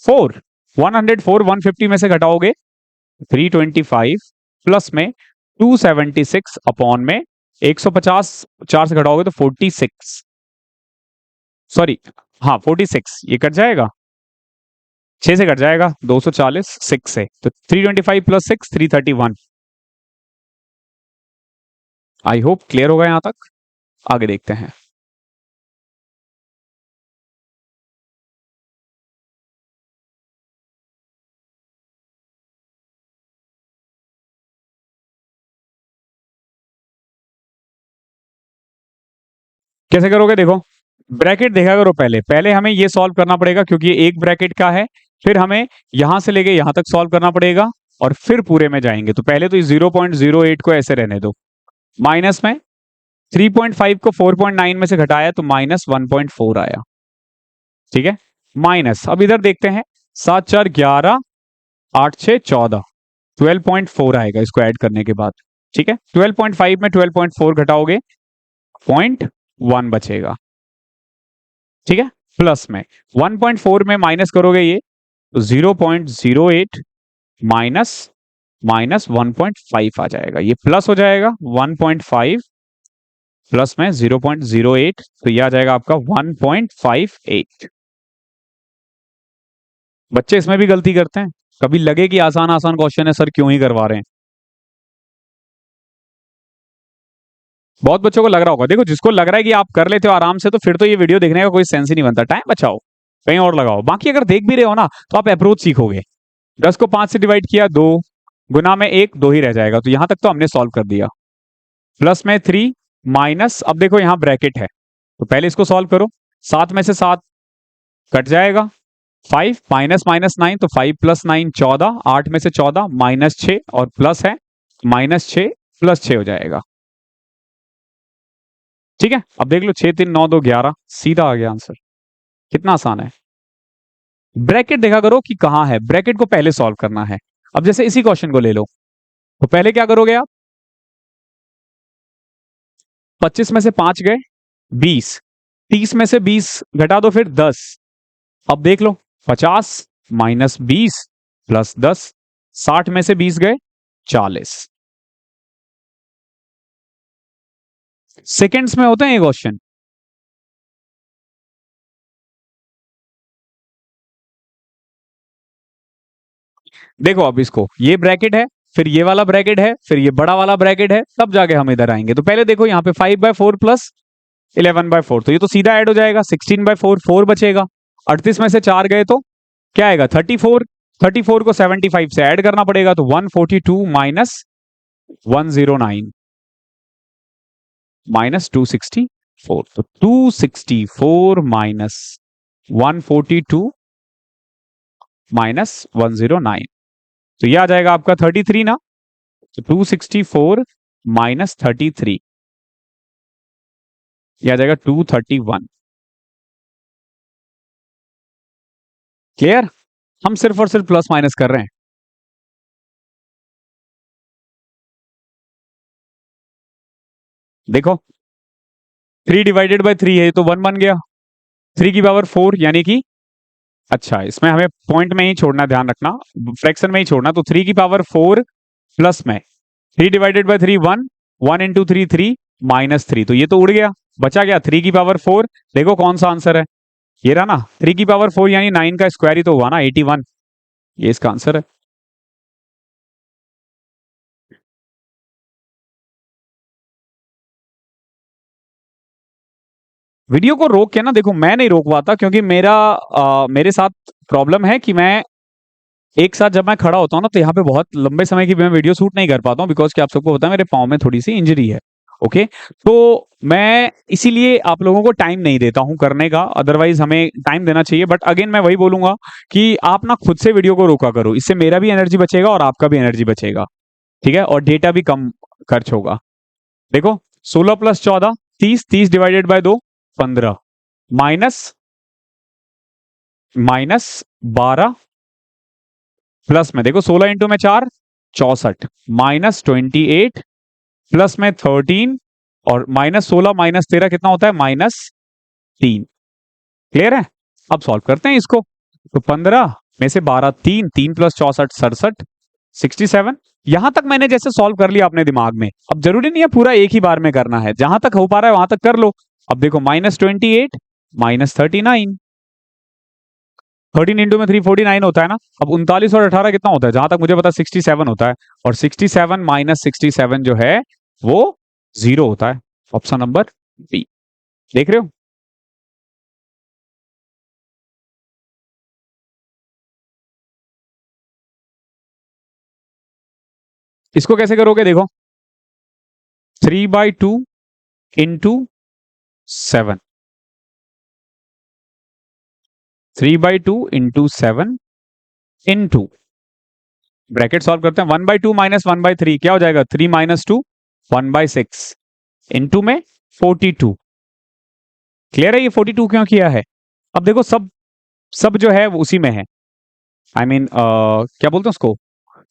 S1: 104 104 150 में से घटाओगे 325 प्लस में 276 अपॉन में 150 4 से घटाओगे तो 46 सॉरी हाँ 46 ये कट जाएगा 6 से कट जाएगा 240 6 से तो 325 प्लस 6 331 आई होप क्लियर होगा यहां तक। आगे देखते हैं। कैसे करोगे देखो ब्रैकेट देखा करो पहले पहले हमें ये सॉल्व करना पड़ेगा क्योंकि ये एक ब्रैकेट का है फिर हमें यहां से लेके यहां तक सॉल्व करना पड़ेगा और फिर पूरे में जाएंगे तो पहले तो 0.08 को ऐसे रहने दो माइनस में 3.5 को 4.9 में से घटाया तो माइनस 1.4 आया ठीक है माइनस अब इधर देखते हैं 7 4 11 8 6 14 12.4 आएगा इसको ऐड करने के बाद ठीक है 12.5 में 12.4 घटाओगे 0.1 बचेगा ठीक है प्लस में 1.4 में माइनस करोगे ये तो 0.08 माइनस माइनस 1.5 आ जाएगा ये प्लस हो जाएगा 1.5 प्लस में 0.08 तो ये आ जाएगा आपका 1.58। बच्चे इसमें भी गलती करते हैं कभी लगे कि आसान आसान क्वेश्चन है सर क्यों ही करवा रहे हैं बहुत बच्चों को लग रहा होगा देखो जिसको लग रहा है कि आप कर लेते हो आराम से तो फिर तो ये वीडियो देखने का कोई सेंस ही नहीं बनता टाइम बचाओ कहीं और लगाओ बाकी अगर देख भी रहे हो ना तो आप अप्रोच सीखोगे 10 को 5 से डिवाइड किया 2 गुना में 1 2 ही रह जाएगा तो यहां तक तो हमने सॉल्व कर दिया प्लस में 3 माइनस अब देखो यहां ब्रैकेट है तो पहले इसको सॉल्व करो 7 में से 7 कट जाएगा 5 माइनस माइनस 9, तो 5 प्लस 9 14, 8 में से 14 माइनस 6 और प्लस है -6 प्लस 6 हो जाएगा। ठीक है, अब देख लो 6 3 9 2 11, सीधा आ गया आंसर। कितना आसान है। ब्रैकेट देखा करो कि कहां है, ब्रैकेट को पहले सॉल्व करना है। अब जैसे इसी क्वेश्चन को ले लो, तो पहले क्या करोगे आप, 25 में से 5 गए 20, 30 में से 20 घटा दो फिर 10। अब देख लो 50 माइनस 20 प्लस 10, 60 में से 20 गए 40। सेकेंड्स में होते हैं ये क्वेश्चन। देखो अब इसको, ये ब्रैकेट है, फिर ये वाला ब्रैकेट है, फिर ये बड़ा वाला ब्रैकेट है, तब जाके हम इधर आएंगे। तो पहले देखो यहाँ पे 5/4 प्लस 11/4, तो ये तो सीधा ऐड हो जाएगा। 16/4 4 बचेगा। 38 में से 4 गए तो क्या आएगा 34। 34 को 75 से ऐड करना पड़ेगा, तो 142 माइनस 109 माइनस 264, तो 264 माइनस 142 माइनस 109, तो ये आ जाएगा आपका 33 ना। तो 264 माइनस 33, ये आ जाएगा 231। क्लियर। हम सिर्फ और सिर्फ प्लस माइनस कर रहे हैं। देखो 3 डिवाइडेड बाय 3 है तो 1 बन गया। 3 की पावर 4 यानी कि, अच्छा इसमें हमें पॉइंट में ही छोड़ना, ध्यान रखना फ्रैक्शन में ही छोड़ना। तो 3 की पावर 4 प्लस में 3 डिवाइडेड बाय 3 1, 1 इंटू 3 3 माइनस 3, तो ये तो उड़ गया, बचा गया 3 की पावर 4। देखो कौन सा आंसर है, ये रहा ना 3 की पावर 4 यानी 9 का स्क्वायर ही तो हुआ ना 81, ये इसका आंसर है। वीडियो को रोक के ना, देखो मैं नहीं रोक पाता क्योंकि मेरे साथ प्रॉब्लम है कि मैं एक साथ जब मैं खड़ा होता हूँ ना, तो यहाँ पे बहुत लंबे समय की मैं वीडियो शूट नहीं कर पाता हूँ, बिकॉज कि आप सबको पता है मेरे पाँव में थोड़ी सी इंजरी है। ओके, तो मैं इसीलिए आप लोगों को टाइम नहीं देता हूं करने का, अदरवाइज हमें टाइम देना चाहिए। बट अगेन मैं वही बोलूंगा कि आप ना खुद से वीडियो को रोका करो, इससे मेरा भी एनर्जी बचेगा और आपका भी एनर्जी बचेगा। ठीक है, और डेटा भी कम खर्च होगा। देखो 16 plus 14 30, 30 divided by 2 15, minus minus 12 plus में देखो 16 इंटू में 4 64, माइनस 28 प्लस में 13 और माइनस 16 माइनस 13 कितना होता है -3। क्लियर है। अब सॉल्व करते हैं इसको। तो 15 में से 12 3, 3 प्लस 64 67, 67। यहां तक मैंने जैसे सॉल्व कर लिया अपने दिमाग में, अब जरूरी नहीं है पूरा एक ही बार में करना है, जहां तक हो पा रहा है वहां तक कर लो। अब देखो -28 -39, 13 इंटू में 3 49 होता है ना। अब 39 और 18 कितना होता है, जहां तक मुझे पता 67 होता है, और 67 माइनस 67 जो है वो 0 होता है। ऑप्शन नंबर बी, देख रहे हो। इसको कैसे करोगे, देखो 3/2 into 7, 3/2 into 7 into, bracket solve करते हैं, 1/2 माइनस 1/3 क्या हो जाएगा 3 माइनस 2 1/6 इंटू में 42। क्लियर है, ये 42 क्यों किया है। अब देखो सब सब जो है वो उसी में है, आई मीन क्या बोलते हैं उसको,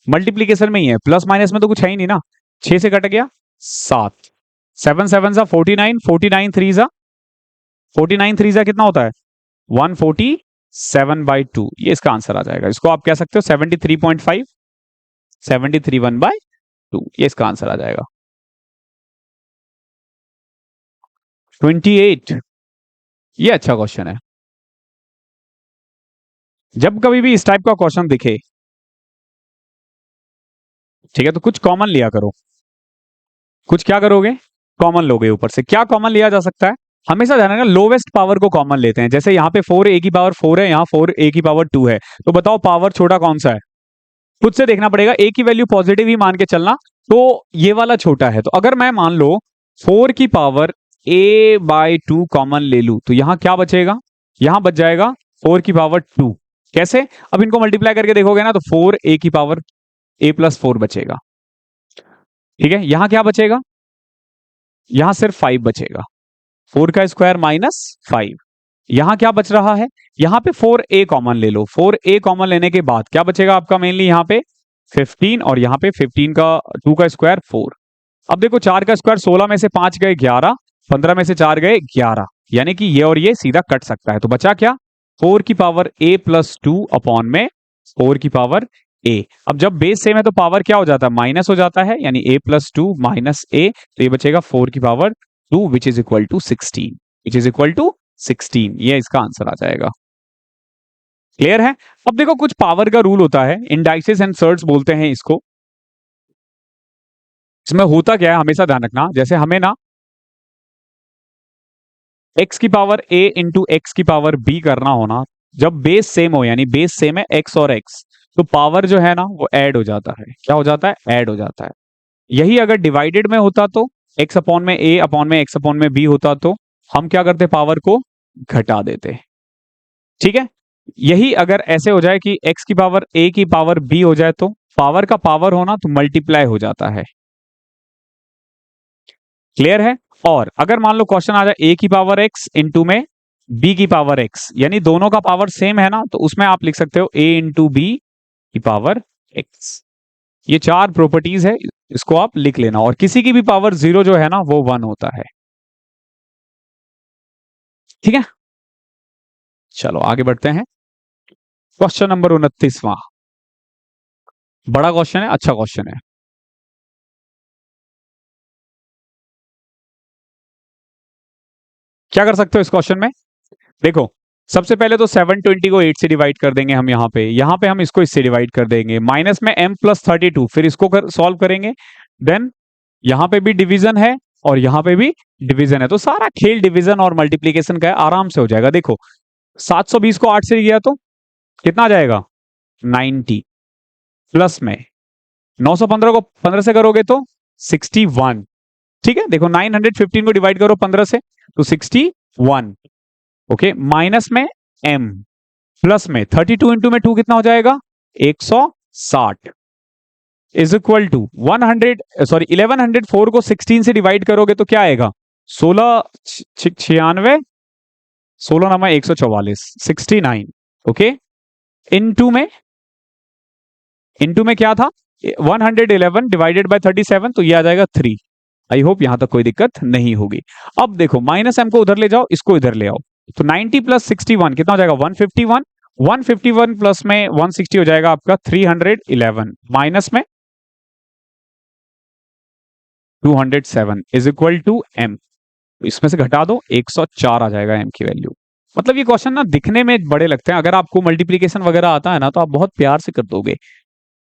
S1: मल्टीप्लीकेशन में ही है, प्लस माइनस में तो कुछ है ही नहीं ना। 6 से कट गया 7, 7 7 सा 49, 49 3 सा 49 3 सा कितना होता है 147/2, ये इसका आंसर आ जाएगा। इसको आप कह सकते हो 73.5, 73 1/2, ये इसका आंसर आ जाएगा। 28, ये अच्छा क्वेश्चन है। जब कभी भी इस टाइप का क्वेश्चन दिखे, ठीक है, तो कुछ कॉमन लिया करो। कुछ क्या करोगे, कॉमन लोगे ऊपर से। क्या कॉमन लिया जा सकता है, हमेशा ध्यान रखना लोवेस्ट पावर को कॉमन लेते हैं। जैसे यहाँ पे 4a की पावर 4 है, यहाँ 4a की पावर 2 है, तो बताओ पावर छोटा कौन सा है, खुद से देखना पड़ेगा। a की वैल्यू पॉजिटिव ही मान के चलना, तो ये वाला छोटा है। तो अगर मैं मान लो 4 की पावर a/2 कॉमन ले लू, तो यहां क्या बचेगा, यहां बच जाएगा 4 की पावर 2। कैसे? अब इनको मल्टीप्लाई करके देखोगे ना तो 4a की पावर a प्लस 4 बचेगा। ठीक है, यहां क्या बचेगा? यहां सिर्फ 5 बचेगा। 4 का स्क्वायर माइनस 5। यहां क्या बच रहा है? यहां पे 4a कॉमन ले लो। 4a कॉमन लेने के बाद क्या बचेगा आपका? मेनली यहां पे 15 और यहां पे 15 का 2 का स्क्वायर 4। अब देखो 4 का स्क्वायर 16 में से 5 गए 11, 15 में से 4 गए 11, यानी कि ये और ये सीधा कट सकता है। तो बचा क्या? 4 की पावर a प्लस 2 अपॉन में 4 की पावर a। अब जब बेस सेम है तो पावर क्या हो जाता है? माइनस हो जाता है, यानी a प्लस 2 माइनस a, तो ये बचेगा 4 की power 2 which is equal to 16, which is equal to 16। ये इसका आंसर आ जाएगा। क्लियर है? अब देखो कुछ पावर का रूल होता है, इंडाइसेस एंड सर्ट्स बोलते हैं इसको। इसमें होता क्या है हमेशा ध्यान रखना, जैसे हमें ना x की पावर a इंटू एक्स की पावर b करना होना, जब बेस सेम हो, यानी बेस सेम है x और x, तो पावर जो है ना वो ऐड हो जाता है। क्या हो जाता है? ऐड हो जाता है। यही अगर डिवाइडेड में होता तो x अपॉन में a अपॉन में x अपॉन में b होता तो हम क्या करते? पावर को घटा देते। ठीक है, यही अगर ऐसे हो जाए कि x की पावर a की पावर b हो जाए तो पावर का पावर होना तो मल्टीप्लाई हो जाता है। क्लियर है? और अगर मान लो क्वेश्चन आ जाए a की पावर x इंटू में b की पावर x, यानी दोनों का पावर सेम है ना, तो उसमें आप लिख सकते हो a इंटू बी की पावर x। ये चार प्रॉपर्टीज है, इसको आप लिख लेना। और किसी की भी पावर जीरो जो है ना वो 1 होता है। ठीक है, चलो आगे बढ़ते हैं। क्वेश्चन नंबर 29वां, बड़ा क्वेश्चन है, अच्छा क्वेश्चन है। क्या कर सकते हो इस क्वेश्चन में? देखो, सबसे पहले तो 720 को 8 से डिवाइड कर देंगे हम। यहाँ पे हम इसको इससे डिवाइड कर देंगे। माइनस में m प्लस 32, फिर इसको सॉल्व करेंगे। देन यहाँ पे भी डिवीजन है और यहाँ पे भी डिवीजन है, तो सारा खेल डिवीजन और मल्टीप्लीकेशन का है, आराम से हो जाएगा। देखो 720 को 8 से गया तो कितना आ जाएगा? 90। प्लस में 915 को 15 से करोगे तो 61। ठीक है, देखो 915 को डिवाइड करो 15 से तो 61। ओके, माइनस में m, प्लस में 32 इंटू में 2 कितना हो जाएगा? 160 इज इक्वल टू 1104 को 16 से डिवाइड करोगे तो क्या आएगा? 16 96, 16 नामा 144, 69। ओके, इनटू में क्या था? 111 डिवाइडेड बाय 37, तो ये आ जाएगा 3। आई होप यहां तक कोई दिक्कत नहीं होगी। अब देखो माइनस m को उधर ले जाओ, इसको इधर ले आओ, तो 90 प्लस 61 कितना हो जाएगा? 151। 151 प्लस में 160 हो जाएगा आपका 311, माइनस में 207 इज इक्वल टू m। इसमें से घटा दो, 104 आ जाएगा m की वैल्यू। मतलब ये क्वेश्चन ना दिखने में बड़े लगते हैं, अगर आपको मल्टीप्लीकेशन वगैरह आता है ना तो आप बहुत प्यार से कर दोगे।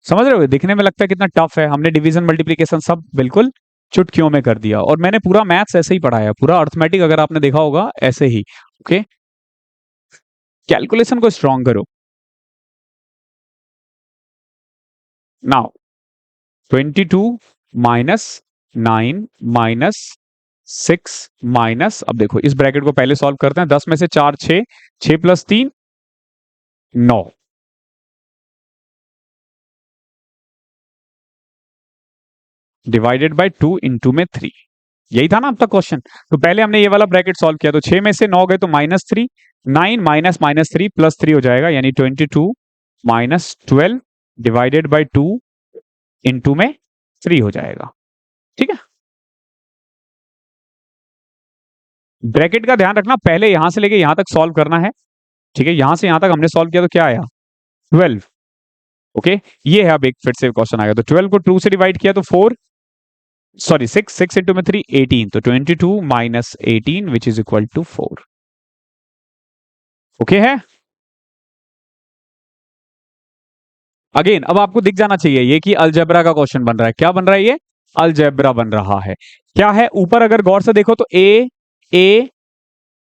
S1: समझ रहे हो? दिखने में लगता है कितना टफ है, हमने डिवीजन मल्टीप्लीकेशन सब बिल्कुल चुटकियों में कर दिया। और मैंने पूरा मैथ्स ऐसे ही पढ़ाया, पूरा अर्थमेटिक अगर आपने देखा होगा ऐसे ही। ओके, कैलकुलेशन को स्ट्रॉन्ग करो। नाउ 22 माइनस 9 माइनस 6 माइनस, अब देखो इस ब्रैकेट को पहले सॉल्व करते हैं। 10 में से 4 6, 6 प्लस 3 9, डिवाइडेड बाय 2 इंटू में 3। यही था ना आपका क्वेश्चन। तो पहले हमने ये वाला ब्रैकेट सॉल्व किया, तो 6 में से 9 गए तो माइनस 3, 9 माइनस माइनस 3 प्लस 3 हो जाएगा, यानी 22 माइनस 12 डिवाइडेड बाय 2 इंटू में 3 हो जाएगा। ठीक है, ब्रैकेट का ध्यान रखना, पहले यहां से लेके यहां तक सॉल्व करना है। ठीक है, यहां से यहां तक हमने सॉल्व किया तो क्या आया? 12। ओके, ये है। अब एक फिर से क्वेश्चन आएगा, तो 12 को 2 से डिवाइड किया तो 4, सॉरी 6, 6 इंटू में 3 18, तो 22 minus 18 which is equal to 4। Okay है? अगेन अब आपको दिख जाना चाहिए ये कि अलजेब्रा का क्वेश्चन बन रहा है। क्या बन रहा है? ये अलजेब्रा बन रहा है। क्या है ऊपर अगर गौर से देखो तो ए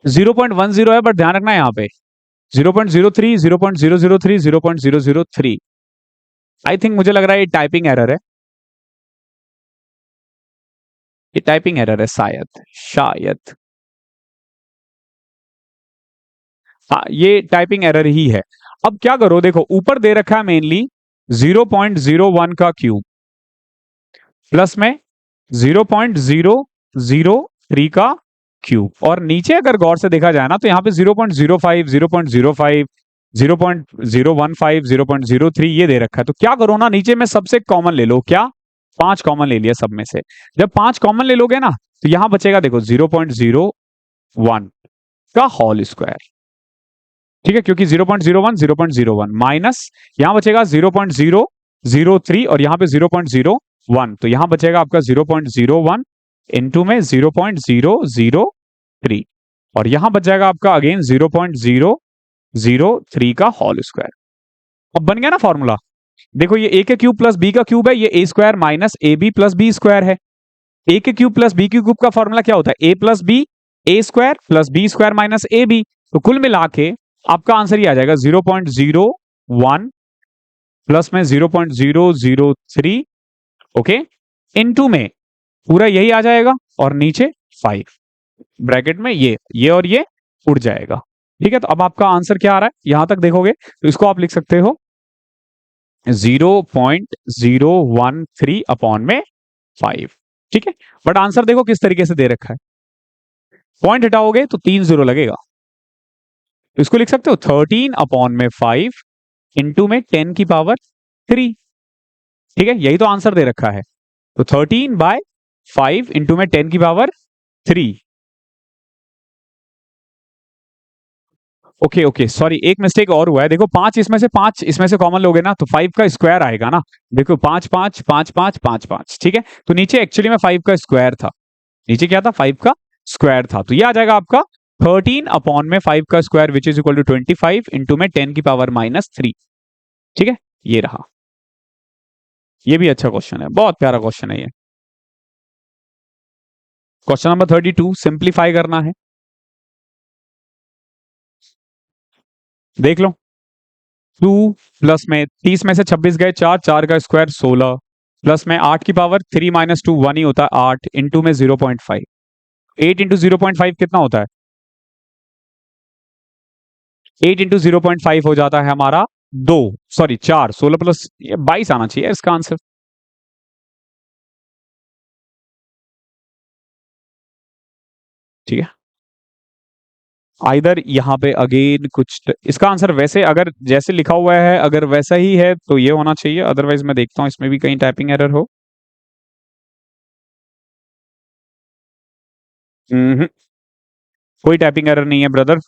S1: 0.10 है, बट ध्यान रखना यहाँ पे 0.03, 0.003, 0.003। आई थिंक मुझे लग रहा है ये टाइपिंग एरर है, ये टाइपिंग एरर है शायद, शायद हाँ ये टाइपिंग एरर ही है। अब क्या करो, देखो ऊपर दे रखा है मेनली 0.01 का क्यूब प्लस में 0.003 का क्यूब, और नीचे अगर गौर से देखा जाए ना तो यहाँ पे 0.05, 0.05, 0.015, 0.03 ये दे रखा है। तो क्या करो ना, नीचे में सबसे कॉमन ले लो। क्या? 5 कॉमन ले लिया सब में से। जब 5 कॉमन ले लोगे ना तो यहां बचेगा देखो 0.01 का होल स्क्वायर। ठीक है, क्योंकि 0.01 0.01 माइनस यहां बचेगा 0.003 और यहां पे 0.01, तो यहां बचेगा आपका 0.01 इनटू में 0.003 और यहां बच जाएगा आपका अगेन 0.003 का होल स्क्वायर। अब बन गया ना फॉर्मूला। देखो ये ए के क्यूब प्लस बी का क्यूब है, ये a square minus A b plus b square है। ए के क्यूब प्लस बी के क्यूब का फॉर्मूला क्या होता है? A plus b, a square plus b square minus A b. तो कुल मिला के आपका आंसर ये आ जाएगा 0.01 प्लस में 0.003, ओके, इनटू में पूरा यही आ जाएगा और नीचे 5 ब्रैकेट में ये और ये उड़ जाएगा। ठीक है, तो अब आपका आंसर क्या आ रहा है यहां तक देखोगे तो इसको आप लिख सकते हो 0.013 अपॉन में 5। ठीक है, बट आंसर देखो किस तरीके से दे रखा है। पॉइंट हटाओगे तो 3 0 लगेगा, तो इसको लिख सकते हो 13 अपॉन में 5 इंटू में 10 की पावर 3। ठीक है, यही तो आंसर दे रखा है। तो 13/5 इंटू में 10 की पावर 3। ओके ओके, सॉरी एक मिस्टेक और हुआ है। देखो 5 इसमें से कॉमन लोगे ना तो 5 का स्क्वायर आएगा ना। देखो 5 5 5 5 5 5। ठीक है, तो नीचे एक्चुअली में 5 का स्क्वायर था। नीचे क्या था? 5 का स्क्वायर था। तो ये आ जाएगा आपका 13 अपॉन में 5 का square which is equal to 25 into में 10 की पावर -3। ठीक है, ये रहा। ये भी अच्छा क्वेश्चन है, बहुत प्यारा क्वेश्चन है ये। क्वेश्चन नंबर 32 सिंप्लीफाई करना है, देख लो। 2 प्लस में 30 में से 26 गए 4, 4 का स्क्वायर 16 प्लस में 8 की पावर 3 माइनस 2 1 ही होता है 8 इंटू में 0.5। 8 इंटू 0.5 कितना होता है? 8 इंटू 0.5 हो जाता है हमारा 2, सॉरी 4, 16 प्लस 22 आना चाहिए इसका आंसर। ठीक है, आइदर यहाँ पे अगेन कुछ इसका आंसर वैसे अगर जैसे लिखा हुआ है अगर वैसा ही है तो ये होना चाहिए, अदरवाइज मैं देखता हूँ इसमें भी कहीं टाइपिंग एरर हो। हम्म, कोई टाइपिंग एरर नहीं है ब्रदर।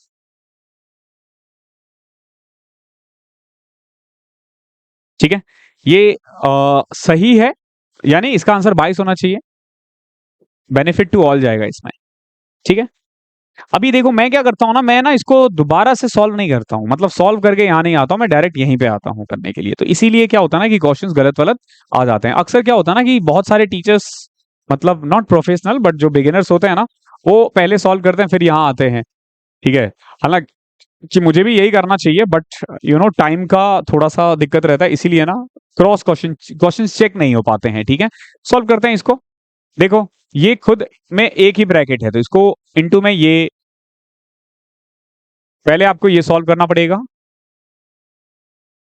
S1: ठीक है, ये सही है, यानी इसका आंसर 22 होना चाहिए। बेनिफिट टू ऑल जाएगा इसमें। ठीक है, अभी देखो मैं क्या करता हूँ ना, मैं ना इसको दोबारा से सॉल्व नहीं करता हूँ, मतलब सॉल्व करके यहाँ नहीं आता हूँ, मैं डायरेक्ट यहीं पे आता हूँ करने के लिए। तो इसीलिए क्या होता है ना कि क्वेश्चंस गलत वलत आ जाते हैं। अक्सर क्या होता है ना कि बहुत सारे टीचर्स, मतलब नॉट प्रोफेशनल बट जो बिगिनर्स होते हैं ना, वो पहले सॉल्व करते हैं फिर यहाँ आते हैं। ठीक है, हालांकि मुझे भी यही करना चाहिए बट टाइम का थोड़ा सा दिक्कत रहता है, इसीलिए ना क्रॉस क्वेश्चन चेक नहीं हो पाते हैं। ठीक है, सॉल्व करते हैं इसको। देखो ये खुद में एक ही ब्रैकेट है तो इसको इनटू में ये पहले आपको ये सॉल्व करना पड़ेगा,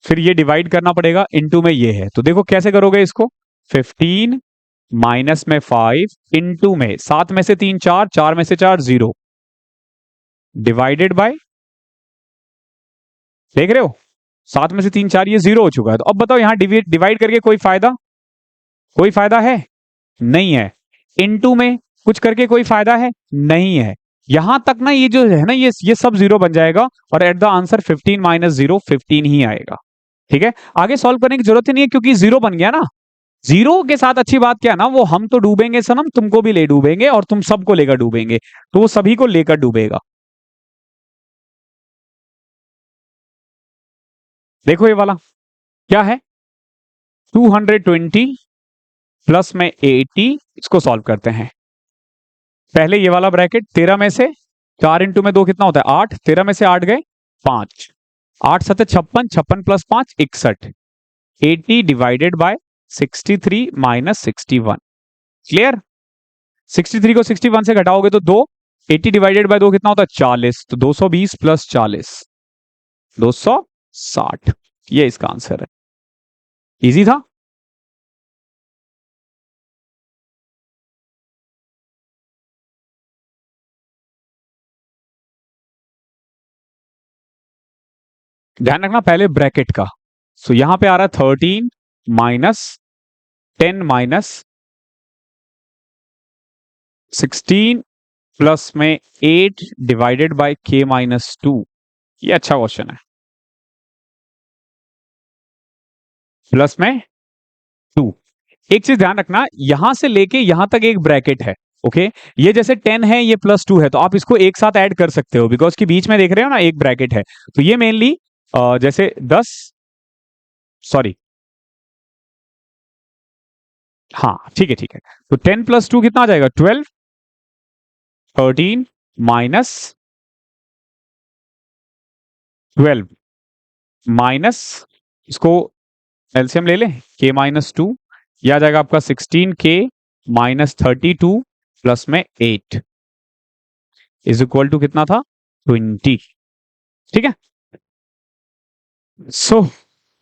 S1: फिर ये डिवाइड करना पड़ेगा, इनटू में ये है। तो देखो कैसे करोगे इसको, 15 माइनस में 5 इनटू में 7 में से 3 4, 4 में से 4 0 डिवाइडेड बाय, देख रहे हो 7 में से 3 4 ये 0 हो चुका है। तो अब बताओ यहां डिवाइड करके कोई फायदा? कोई फायदा है? नहीं है। इनटू में कुछ करके कोई फायदा है? नहीं है। यहां तक ना ये जो है ना ये सब 0 बन जाएगा और एट द आंसर 15 माइनस 0 15 ही आएगा। ठीक है, आगे सॉल्व करने की जरूरत ही नहीं है क्योंकि 0 बन गया ना। 0 के साथ अच्छी बात क्या है ना, वो हम तो डूबेंगे सनम, तुमको भी ले डूबेंगे और तुम सबको लेकर डूबेंगे, तो वो सभी को लेकर डूबेगा। देखो ये वाला क्या है, 220 प्लस में 80, इसको सॉल्व करते हैं। पहले ये वाला ब्रैकेट 13 में से 4 इंटू में 2 कितना होता है 8, 13 में से 8 गए 5, 8 सत्ते 56, 56 plus 5 61, 80 divided by 63 minus 61। Clear? 63 को 61 से घटाओगे तो 2, 80 डिवाइडेड बाय 2 कितना होता है 40, तो 220 प्लस 40 240। 60। ये इसका आंसर है। इजी था। ध्यान रखना पहले ब्रैकेट का। सो यहां पे आ रहा है 13 माइनस 10 माइनस 16 प्लस में 8 डिवाइडेड बाय k माइनस 2। ये अच्छा क्वेश्चन है। प्लस में 2। एक चीज ध्यान रखना, यहां से लेके यहां तक एक ब्रैकेट है। ओके, ये जैसे 10 है, ये +2 है, तो आप इसको एक साथ ऐड कर सकते हो बिकॉज कि बीच में देख रहे हो ना एक ब्रैकेट है। तो ये मेनली जैसे 10, सॉरी, हाँ ठीक है ठीक है। तो 10 + 2 कितना आ जाएगा? 12। 13 माइनस 12 माइनस, इसको एलसीएम ले लें, k माइनस 2। यह आ जाएगा आपका 16k माइनस 32 प्लस में 8 इज इक्वल टू कितना था? 20। ठीक है। सो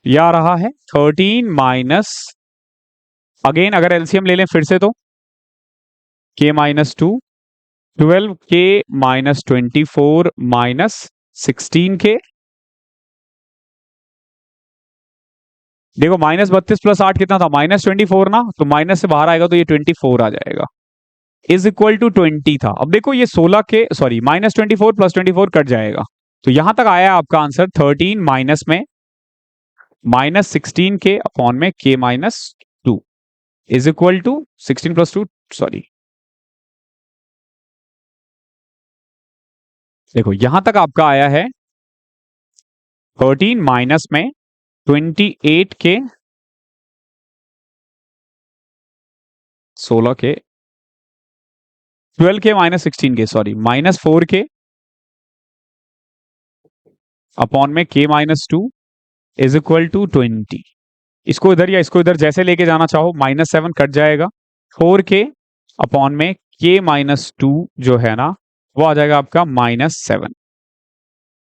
S1: यह आ रहा है 13 माइनस, अगेन अगर एलसीएम ले लें फिर से तो k minus 2, 12k minus 24 minus 16k। देखो -32 + 8 कितना था? -24 ना, तो माइनस से बाहर आएगा तो ये 24 आ जाएगा। इज इक्वल टू 20 था। अब देखो ये 16 के, सॉरी, -24 + 24 कट जाएगा, तो यहां तक आया आपका आंसर 13 माइनस में -16 के अपॉन में k minus 2 is equal to 16 + 2, sorry, देखो यहां तक आपका आया है 13 माइनस में 28 के 16 के 12 के माइनस 16 के, सॉरी, -4 के अपॉन में k minus 2 is equal to 20। इसको इधर या इसको इधर जैसे लेके जाना चाहो, -7 कट जाएगा, 4k अपॉन में k माइनस 2 जो है ना, वो आ जाएगा आपका -7।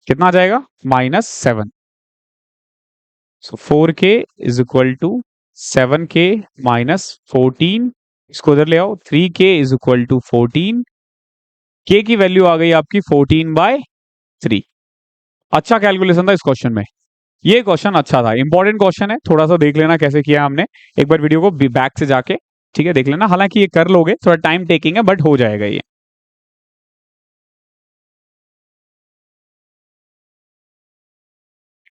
S1: कितना आ जाएगा? -7। So 4k is equal to 7k minus 14, इसको इधर ले आओ, 3k is equal to 14। k की वैल्यू आ गई आपकी 14/3। अच्छा कैलकुलेशन था इस क्वेश्चन में। ये क्वेश्चन अच्छा था, इंपॉर्टेंट क्वेश्चन है, थोड़ा सा देख लेना कैसे किया हमने। एक बार वीडियो को बैक से जाके, ठीक है, देख लेना। हालांकि ये कर लोगे, थोड़ा टाइम टेकिंग है, बट हो जाएगा ये।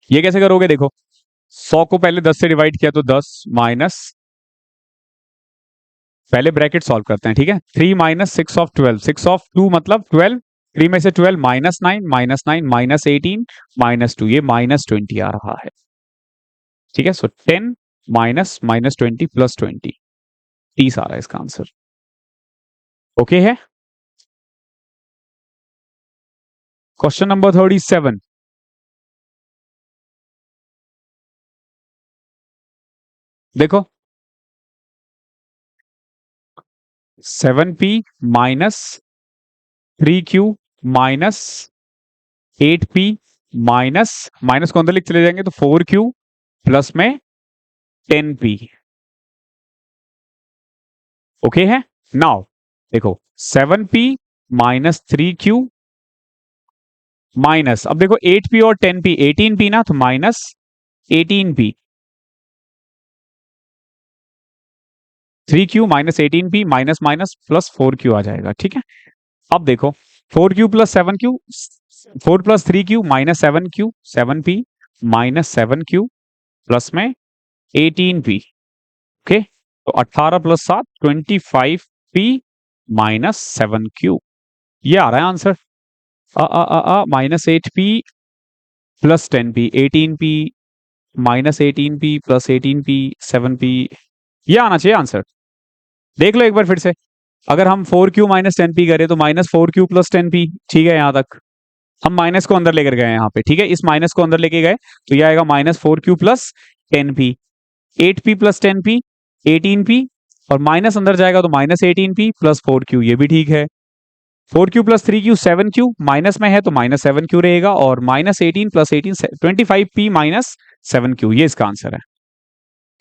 S1: ये कैसे करोगे? देखो, 100 को पहले 10 से डिवाइड किया तो 10 माइनस, पहले ब्रैकेट सॉल्व करते हैं, ठीक है। 3 माइनस 6 ऑफ 12, 6 ऑफ 2 मतलब 12, 3 में से 12 -9, -9 माइनस 18 -2, ये -20 आ रहा है। ठीक है, सो 10 माइनस -20 प्लस 20, 30 आ रहा है इसका आंसर। ओके है। Question number 37। देखो, 7p minus 3q minus 8p minus, minus को अंदर लिख चले जाएंगे तो 4q प्लस में 10p। ओके है। नाउ देखो, 7p माइनस 3q माइनस, अब देखो 8p और 10p, 18p ना, तो -18p, 3q minus 18p minus minus plus 4q आ जाएगा। ठीक है। अब देखो, 4q plus 7q, 4 plus 3q minus 7q, 7p minus 7q plus में 18p। ओके, तो 18 प्लस 7 25p माइनस 7q, ये आ रहा है answer. -8p plus 10p, 18p minus 18p plus 18p 7p, ये आना चाहिए आंसर। देख लो एक बार फिर से, अगर हम 4q माइनस 10p करें तो -4q प्लस 10p, ठीक है, यहां तक हम माइनस को अंदर लेकर गए यहाँ पे, ठीक है, इस माइनस को अंदर लेके गए तो ये आएगा -4q plus 10p, 8p plus 10p 18p, और माइनस अंदर जाएगा तो -18p प्लस 4q, ये भी ठीक है। 4q+3q 7q, माइनस में है तो -7q रहेगा, और -18 + 18 25p - 7q, ये इसका आंसर है।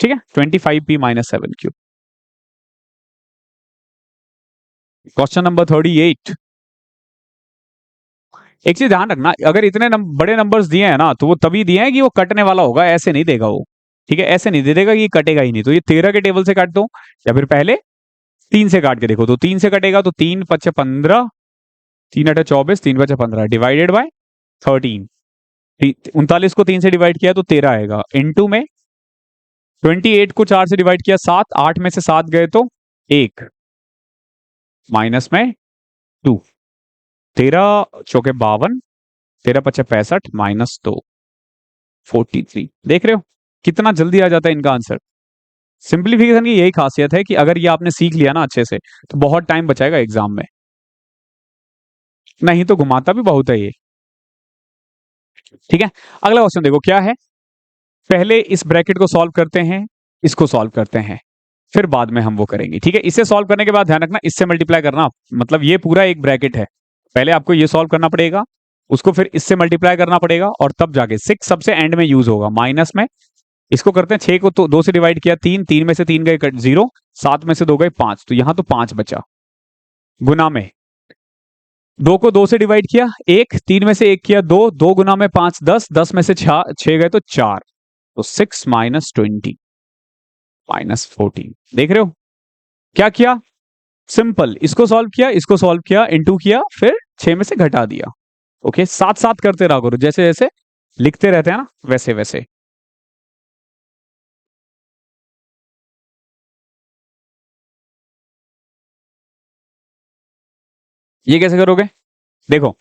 S1: ठीक है, 25p - 7q। Question number 38। एक चीज ध्यान रखना, अगर इतने बड़े नंबर्स दिए हैं ना, तो वो तभी दिए हैं कि वो कटने वाला होगा, ऐसे नहीं देगा वो। ठीक है, ऐसे नहीं दे देगा कि ये कटेगा ही नहीं। तो ये 13 के टेबल से काट दो, या फिर पहले 3 से काट के देखो। तो 3 से कटेगा तो 3 × 5 = 15, 3 × 8 = 24, 3 × 5 = 15, डिवाइडेड बाय 13। 39 को 3 से डिवाइड किया तो 13 आएगा। इनटू में 28 को 4 से डिवाइड किया 7, 8 में से 7 गए तो 1, माइनस में 2, 13 चौके 52, 13 × 5 = 65, -2, 43। देख रहे हो कितना जल्दी आ जाता है इनका आंसर। सिंप्लीफिकेशन की यही खासियत है कि अगर ये आपने सीख लिया ना अच्छे से, तो बहुत टाइम बचाएगा एग्जाम में, नहीं तो घुमाता भी बहुत है ये। ठीक है, अगला क्वेश्चन देखो क्या है। पहले इस ब्रैकेट को सॉल्व करते हैं, इसको सॉल्व करते हैं, फिर बाद में हम वो करेंगे। ठीक है, इसे सॉल्व करने के बाद ध्यान रखना इससे मल्टीप्लाई करना, मतलब ये पूरा एक ब्रैकेट है, पहले आपको ये सॉल्व करना पड़ेगा, उसको फिर इससे मल्टीप्लाई करना पड़ेगा, और तब जाके 6 सबसे एंड में यूज होगा। माइनस में इसको करते हैं, 6 को तो 2 से डिवाइड किया 3, 3 में से 3 गए 0, 7 में से 2 गए 5, तो यहां तो 5 बचा। गुना में 2 को 2 से डिवाइड किया 1, 3 में से 1 किया 2, 2 गुना में 5 10, 10 में से 6 गए तो 4, तो 6 - 20 -14। देख रहे हो क्या किया, सिंपल, इसको सॉल्व किया, इसको सॉल्व किया, इनटू किया, फिर 6 में से घटा दिया। ओके, साथ साथ करते रहा करो, जैसे जैसे लिखते रहते हैं ना, वैसे वैसे। ये कैसे करोगे, देखो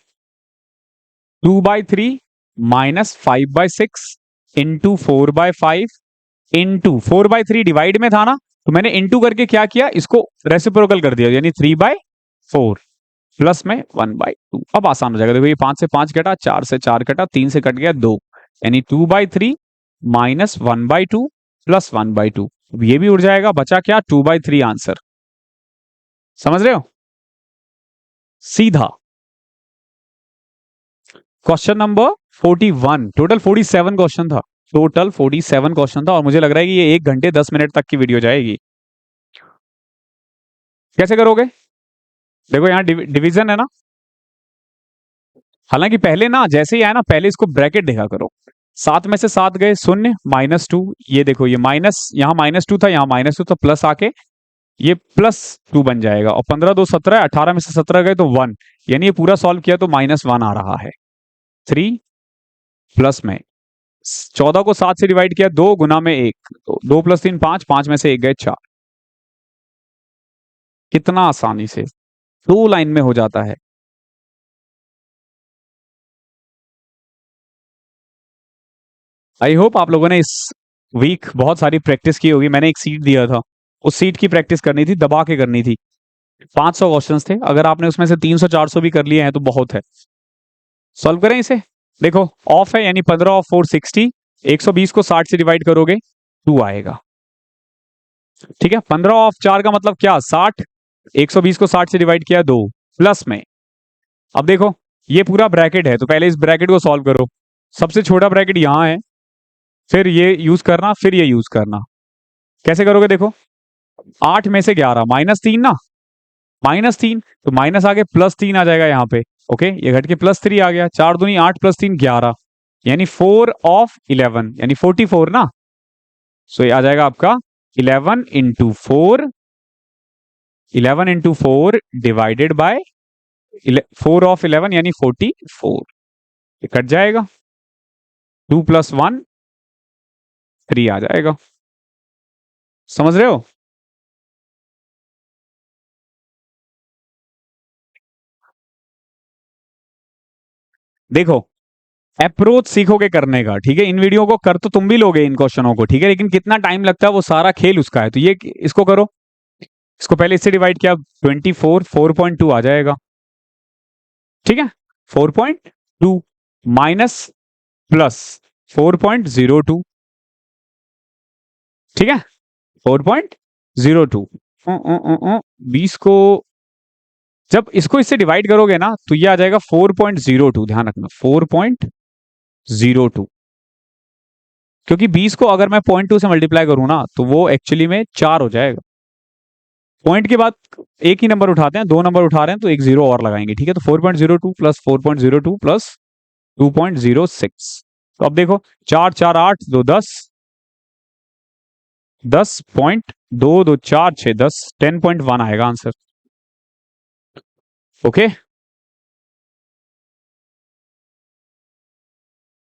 S1: 2/3 -5/6 इंटू 4/5 इंटू 4/3 डिवाइड में था ना, तो मैंने इंटू करके क्या किया, इसको रेसिप्रोकल कर दिया, यानी 3/4 प्लस में 1/2। अब आसान हो जाएगा, देखो ये 5 से 5 कटा, 4 से 4 कटा, 3 से कट गया 2, यानी 2/3 -1/2 प्लस 1/2। ये भी उड़ जाएगा, बचा क्या, 2/3 आंसर। समझ रहे हो, सीधा। क्वेश्चन नंबर 41, टोटल 47 क्वेश्चन था, टोटल 47 क्वेश्चन था, और मुझे लग रहा है कि ये 1 घंटे 10 मिनट तक की वीडियो जाएगी। कैसे करोगे, देखो यहाँ डिवीजन है ना, हालांकि पहले ना जैसे ही आया ना, पहले इसको ब्रैकेट देखा करो। 7 में से 7 गए 0, -2, ये देखो ये माइनस, यहाँ -2 था, यहाँ -2 तो प्लस आके ये +2 बन जाएगा, और 15 2 17, 18 में से 17 गए तो 1, यानी ये पूरा सॉल्व किया तो -1 आ रहा है। 3 प्लस में 14 को 7 से डिवाइड किया 2 गुना में 1, तो 2 + 3 5, 5 में से 1 गए 4। कितना आसानी से 2 लाइन में हो जाता है। आई होप आप लोगों ने इस वीक बहुत सारी प्रैक्टिस की होगी। मैंने एक सीट दिया था, उस सीट की प्रैक्टिस करनी थी, दबा के करनी थी। 500 क्वेश्चंस थे, अगर आपने उसमें से 300 400 भी कर लिए हैं तो बहुत है। सॉल्व करें इसे, देखो ऑफ है, यानी 15 ऑफ 4 60, 120 को 60 से डिवाइड करोगे 2 आएगा। ठीक है, 15 ऑफ 4 का मतलब क्या, 60, 120 को 60 से डिवाइड किया 2, प्लस में, अब देखो ये पूरा ब्रैकेट है, तो पहले इस ब्रैकेट को सॉल्व करो। सबसे छोटा ब्रैकेट यहां है, फिर ये यूज करना, फिर ये यूज करना। कैसे करोगे, देखो 8 में से 11 -3 ना, -3, तो माइनस आगे +3 आ जाएगा यहाँ पे। ओके, ये घट के +3 आ गया, 4 दूनी 8 + 3 11, यानी 4 ऑफ 11, यानी 44 ना। सो ये आ जाएगा आपका 11 × 4, 11 × 4 डिवाइडेड बाय 4 ऑफ 11, यानी 44। ये कट जाएगा, 2 + 1 3 आ जाएगा। समझ रहे हो, देखो अप्रोच सीखोगे करने का। ठीक है, इन वीडियो को कर तो तुम भी लोगे इन क्वेश्चनों को, ठीक है, लेकिन कितना टाइम लगता है वो सारा खेल उसका है। तो ये इसको करो, इसको पहले इससे डिवाइड किया 24, 4.2 आ जाएगा। ठीक है, 4.2 माइनस प्लस 4.02, ठीक है, 4.02, 20 को जब इसको इससे डिवाइड करोगे ना तो ये आ जाएगा 4.02, ध्यान रखना 4.02, क्योंकि 20 को अगर मैं 0.2 से मल्टीप्लाई करूं ना तो वो एक्चुअली में 4 हो जाएगा। पॉइंट के बाद एक ही नंबर उठाते हैं, 2 नंबर उठा रहे हैं तो एक जीरो और लगाएंगे, ठीक है। तो 4.02 प्लस 4.02 प्लस 2.06, तो अब देखो 4 4 8 2 10, 10.2 2 4 6 10, 10.1 आएगा आंसर। ओके,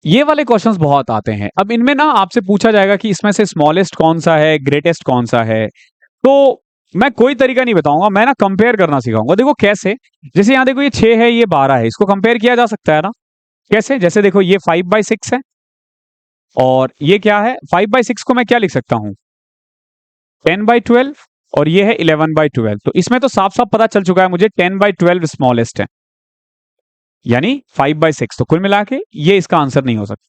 S1: ये वाले क्वेश्चंस बहुत आते हैं। अब इनमें ना आपसे पूछा जाएगा कि इसमें से स्मॉलेस्ट कौन सा है, ग्रेटेस्ट कौन सा है। तो मैं कोई तरीका नहीं बताऊंगा, मैं ना कंपेयर करना सिखाऊंगा। देखो कैसे, जैसे यहां देखो ये 6 है, ये 12 है, इसको कंपेयर किया जा सकता है ना। कैसे, जैसे देखो ये 5/6 है और ये क्या है, 5/6 को मैं क्या लिख सकता हूं, 10/12, और ये है 11/12। तो इसमें तो साफ साफ पता चल चुका है मुझे 10/12 स्मॉलेस्ट है, यानी 5/6। तो कुल मिला के ये इसका आंसर नहीं हो सकता।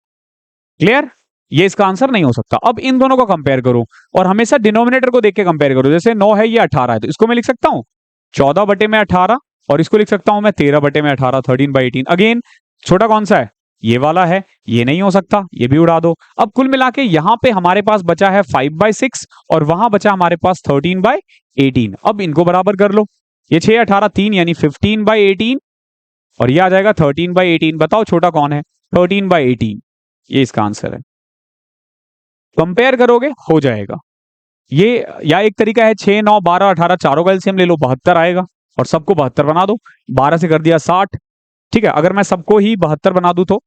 S1: क्लियर, ये इसका आंसर नहीं हो सकता। अब इन दोनों को कंपेयर करो और हमेशा डिनोमिनेटर को देख के कंपेयर करो। जैसे 9 है, ये 18 है, तो इसको मैं लिख सकता हूं 14/18, और इसको लिख सकता हूं मैं 13/18, 13/18। अगेन छोटा कौन सा है, ये वाला है, ये नहीं हो सकता, ये भी उड़ा दो। अब कुल मिला के यहां पे हमारे पास बचा है 5/6 और वहां बचा हमारे पास 13/18। अब इनको बराबर कर लो, ये 6 18 3 यानी 15/18, और ये आ जाएगा 13/18। बताओ छोटा कौन है, 13/18, ये इसका आंसर है। कंपेयर करोगे हो जाएगा ये। या एक तरीका है 6 9 12 18 चारों का एलसीएम ले लो, 72 आएगा, और सबको 72 बना दो। 12 से कर दिया 60, ठीक है। अगर मैं सबको ही 72 बना दूं तो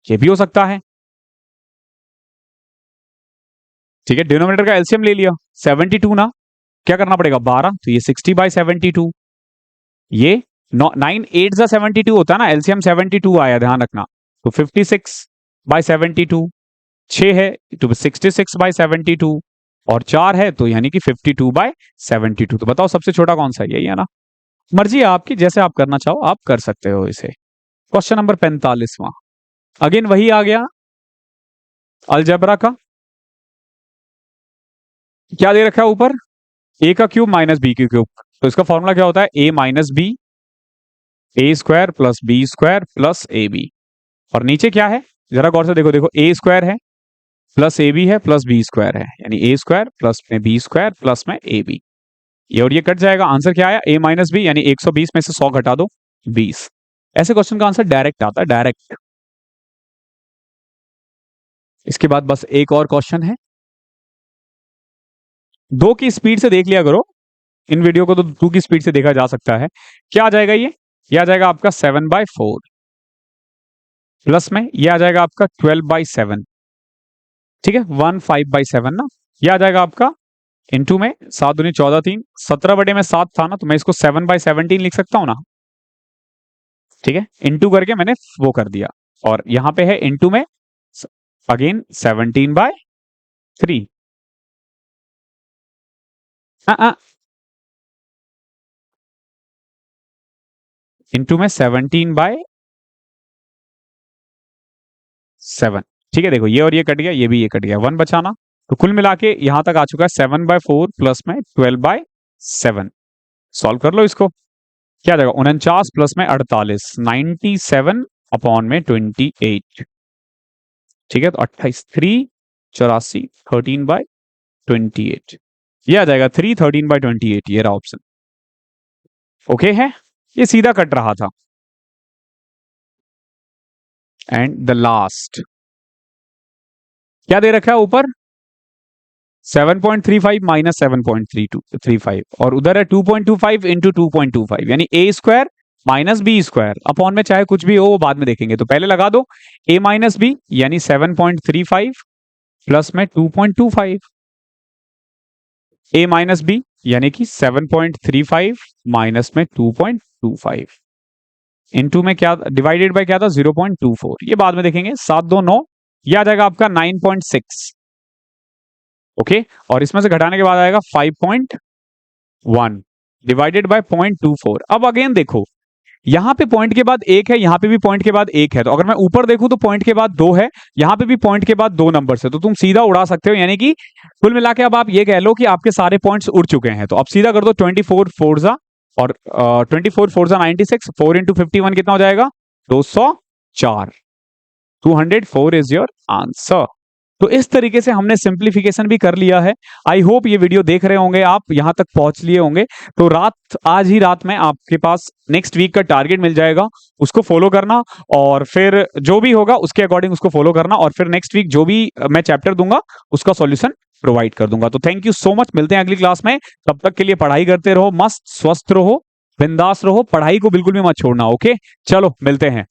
S1: ये भी हो सकता है, ठीक है। डिनोमिनेटर का एलसीएम ले लिया 72 ना, क्या करना पड़ेगा 12, तो ये 60/72। ये 9 8 72 होता है ना, एलसीएम 72 आया, ध्यान रखना। तो 56/72, 6 है तो 66/72, और 4 है तो यानी कि 52/72। तो बताओ सबसे छोटा कौन सा है, यही है ना। मर्जी है आपकी, जैसे आप करना चाहो आप कर सकते हो इसे। क्वेश्चन नंबर 45वां, अगेन वही आ गया अलजेब्रा का। क्या दे रखा है ऊपर, ए का क्यूब माइनस बी की क्यूब। तो इसका फॉर्मूला क्या होता है, a minus b, a square plus b square plus a b. और नीचे क्या है, जरा गौर से देखो, देखो ए स्क्वायर है प्लस ए बी है प्लस बी स्क्वायर है, यानी ए स्क्वायर प्लस में बी स्क्वायर प्लस में ए बी। ये और ये कट जाएगा, आंसर क्या आया, ए माइनस बी, यानी 120 में से 100 घटा दो 20। ऐसे क्वेश्चन का आंसर डायरेक्ट आता है, डायरेक्ट। इसके बाद बस एक और क्वेश्चन है, 2 की स्पीड से देख लिया करो इन वीडियो को, तो 2 की स्पीड से देखा जा सकता है। क्या आ जाएगा ये आ जाएगा आपका 7/4, प्लस में ये आ जाएगा आपका 12/7, ठीक है, 15/7 ना। ये आ जाएगा आपका इनटू में 7 दूनी 14 3, 17/7 था ना, तो मैं इसको 7/17 लिख सकता हूं ना, ठीक है। इनटू करके मैंने वो कर दिया, और यहां पे है इनटू में अगेन 17/3। इनटू में 17/7, ठीक है। देखो ये और ये कट गया, ये भी ये कट गया, 1 बचाना। तो कुल मिला के यहां तक आ चुका है 7/4 प्लस में 12/7। सॉल्व कर लो इसको, क्या जाएगा 49 प्लस में 48, 97/28, ठीक है। तो 28 3 84 13/28, ये आ जाएगा 3 13/28, ये रहा ऑप्शन। ओके है, ये सीधा कट रहा था। एंड द लास्ट क्या दे रखा है ऊपर, 7.35 माइनस 7.35, और उधर है 2.25 इंटू 2.25, यानी a square minus b square upon में चाहे कुछ भी हो वो बाद में देखेंगे। तो पहले लगा दो a माइनस बी, यानी 7.35 प्लस में 2.25, a माइनस बी यानी कि 7.35 माइनस में 2.25, इनटू में क्या डिवाइडेड बाय क्या था 0.24, ये बाद में देखेंगे। 7 2 9, ये आ जाएगा आपका 9.6, ओके। और इसमें से घटाने के बाद आएगा 5.1 डिवाइडेड बाय 0.24। अब अगेन देखो यहां पे पॉइंट के बाद एक है, यहां पे भी पॉइंट के बाद एक है, तो अगर मैं ऊपर देखूं तो पॉइंट के बाद 2 है, यहां पे भी पॉइंट के बाद 2 नंबर है, तो तुम सीधा उड़ा सकते हो। यानी कि कुल मिला के अब आप ये कह लो कि आपके सारे पॉइंट्स उड़ चुके हैं। तो अब सीधा कर दो 24 4 जा और 24 4 96, 4 into 51 कितना हो जाएगा? 204। 204 इज योर आंसर। तो इस तरीके से हमने सिंप्लीफिकेशन भी कर लिया है। आई होप ये वीडियो देख रहे होंगे आप, यहां तक पहुंच लिए होंगे। तो आज ही रात में आपके पास नेक्स्ट वीक का टारगेट मिल जाएगा, उसको फॉलो करना और फिर जो भी होगा उसके अकॉर्डिंग उसको फॉलो करना, और फिर नेक्स्ट वीक जो भी मैं चैप्टर दूंगा उसका सॉल्यूशन प्रोवाइड कर दूंगा। तो थैंक यू सो मच, मिलते हैं अगली क्लास में। तब तक के लिए पढ़ाई करते रहो, मस्त स्वस्थ रहो, बिंदास रहो, पढ़ाई को बिल्कुल भी मत छोड़ना। ओके, चलो मिलते हैं।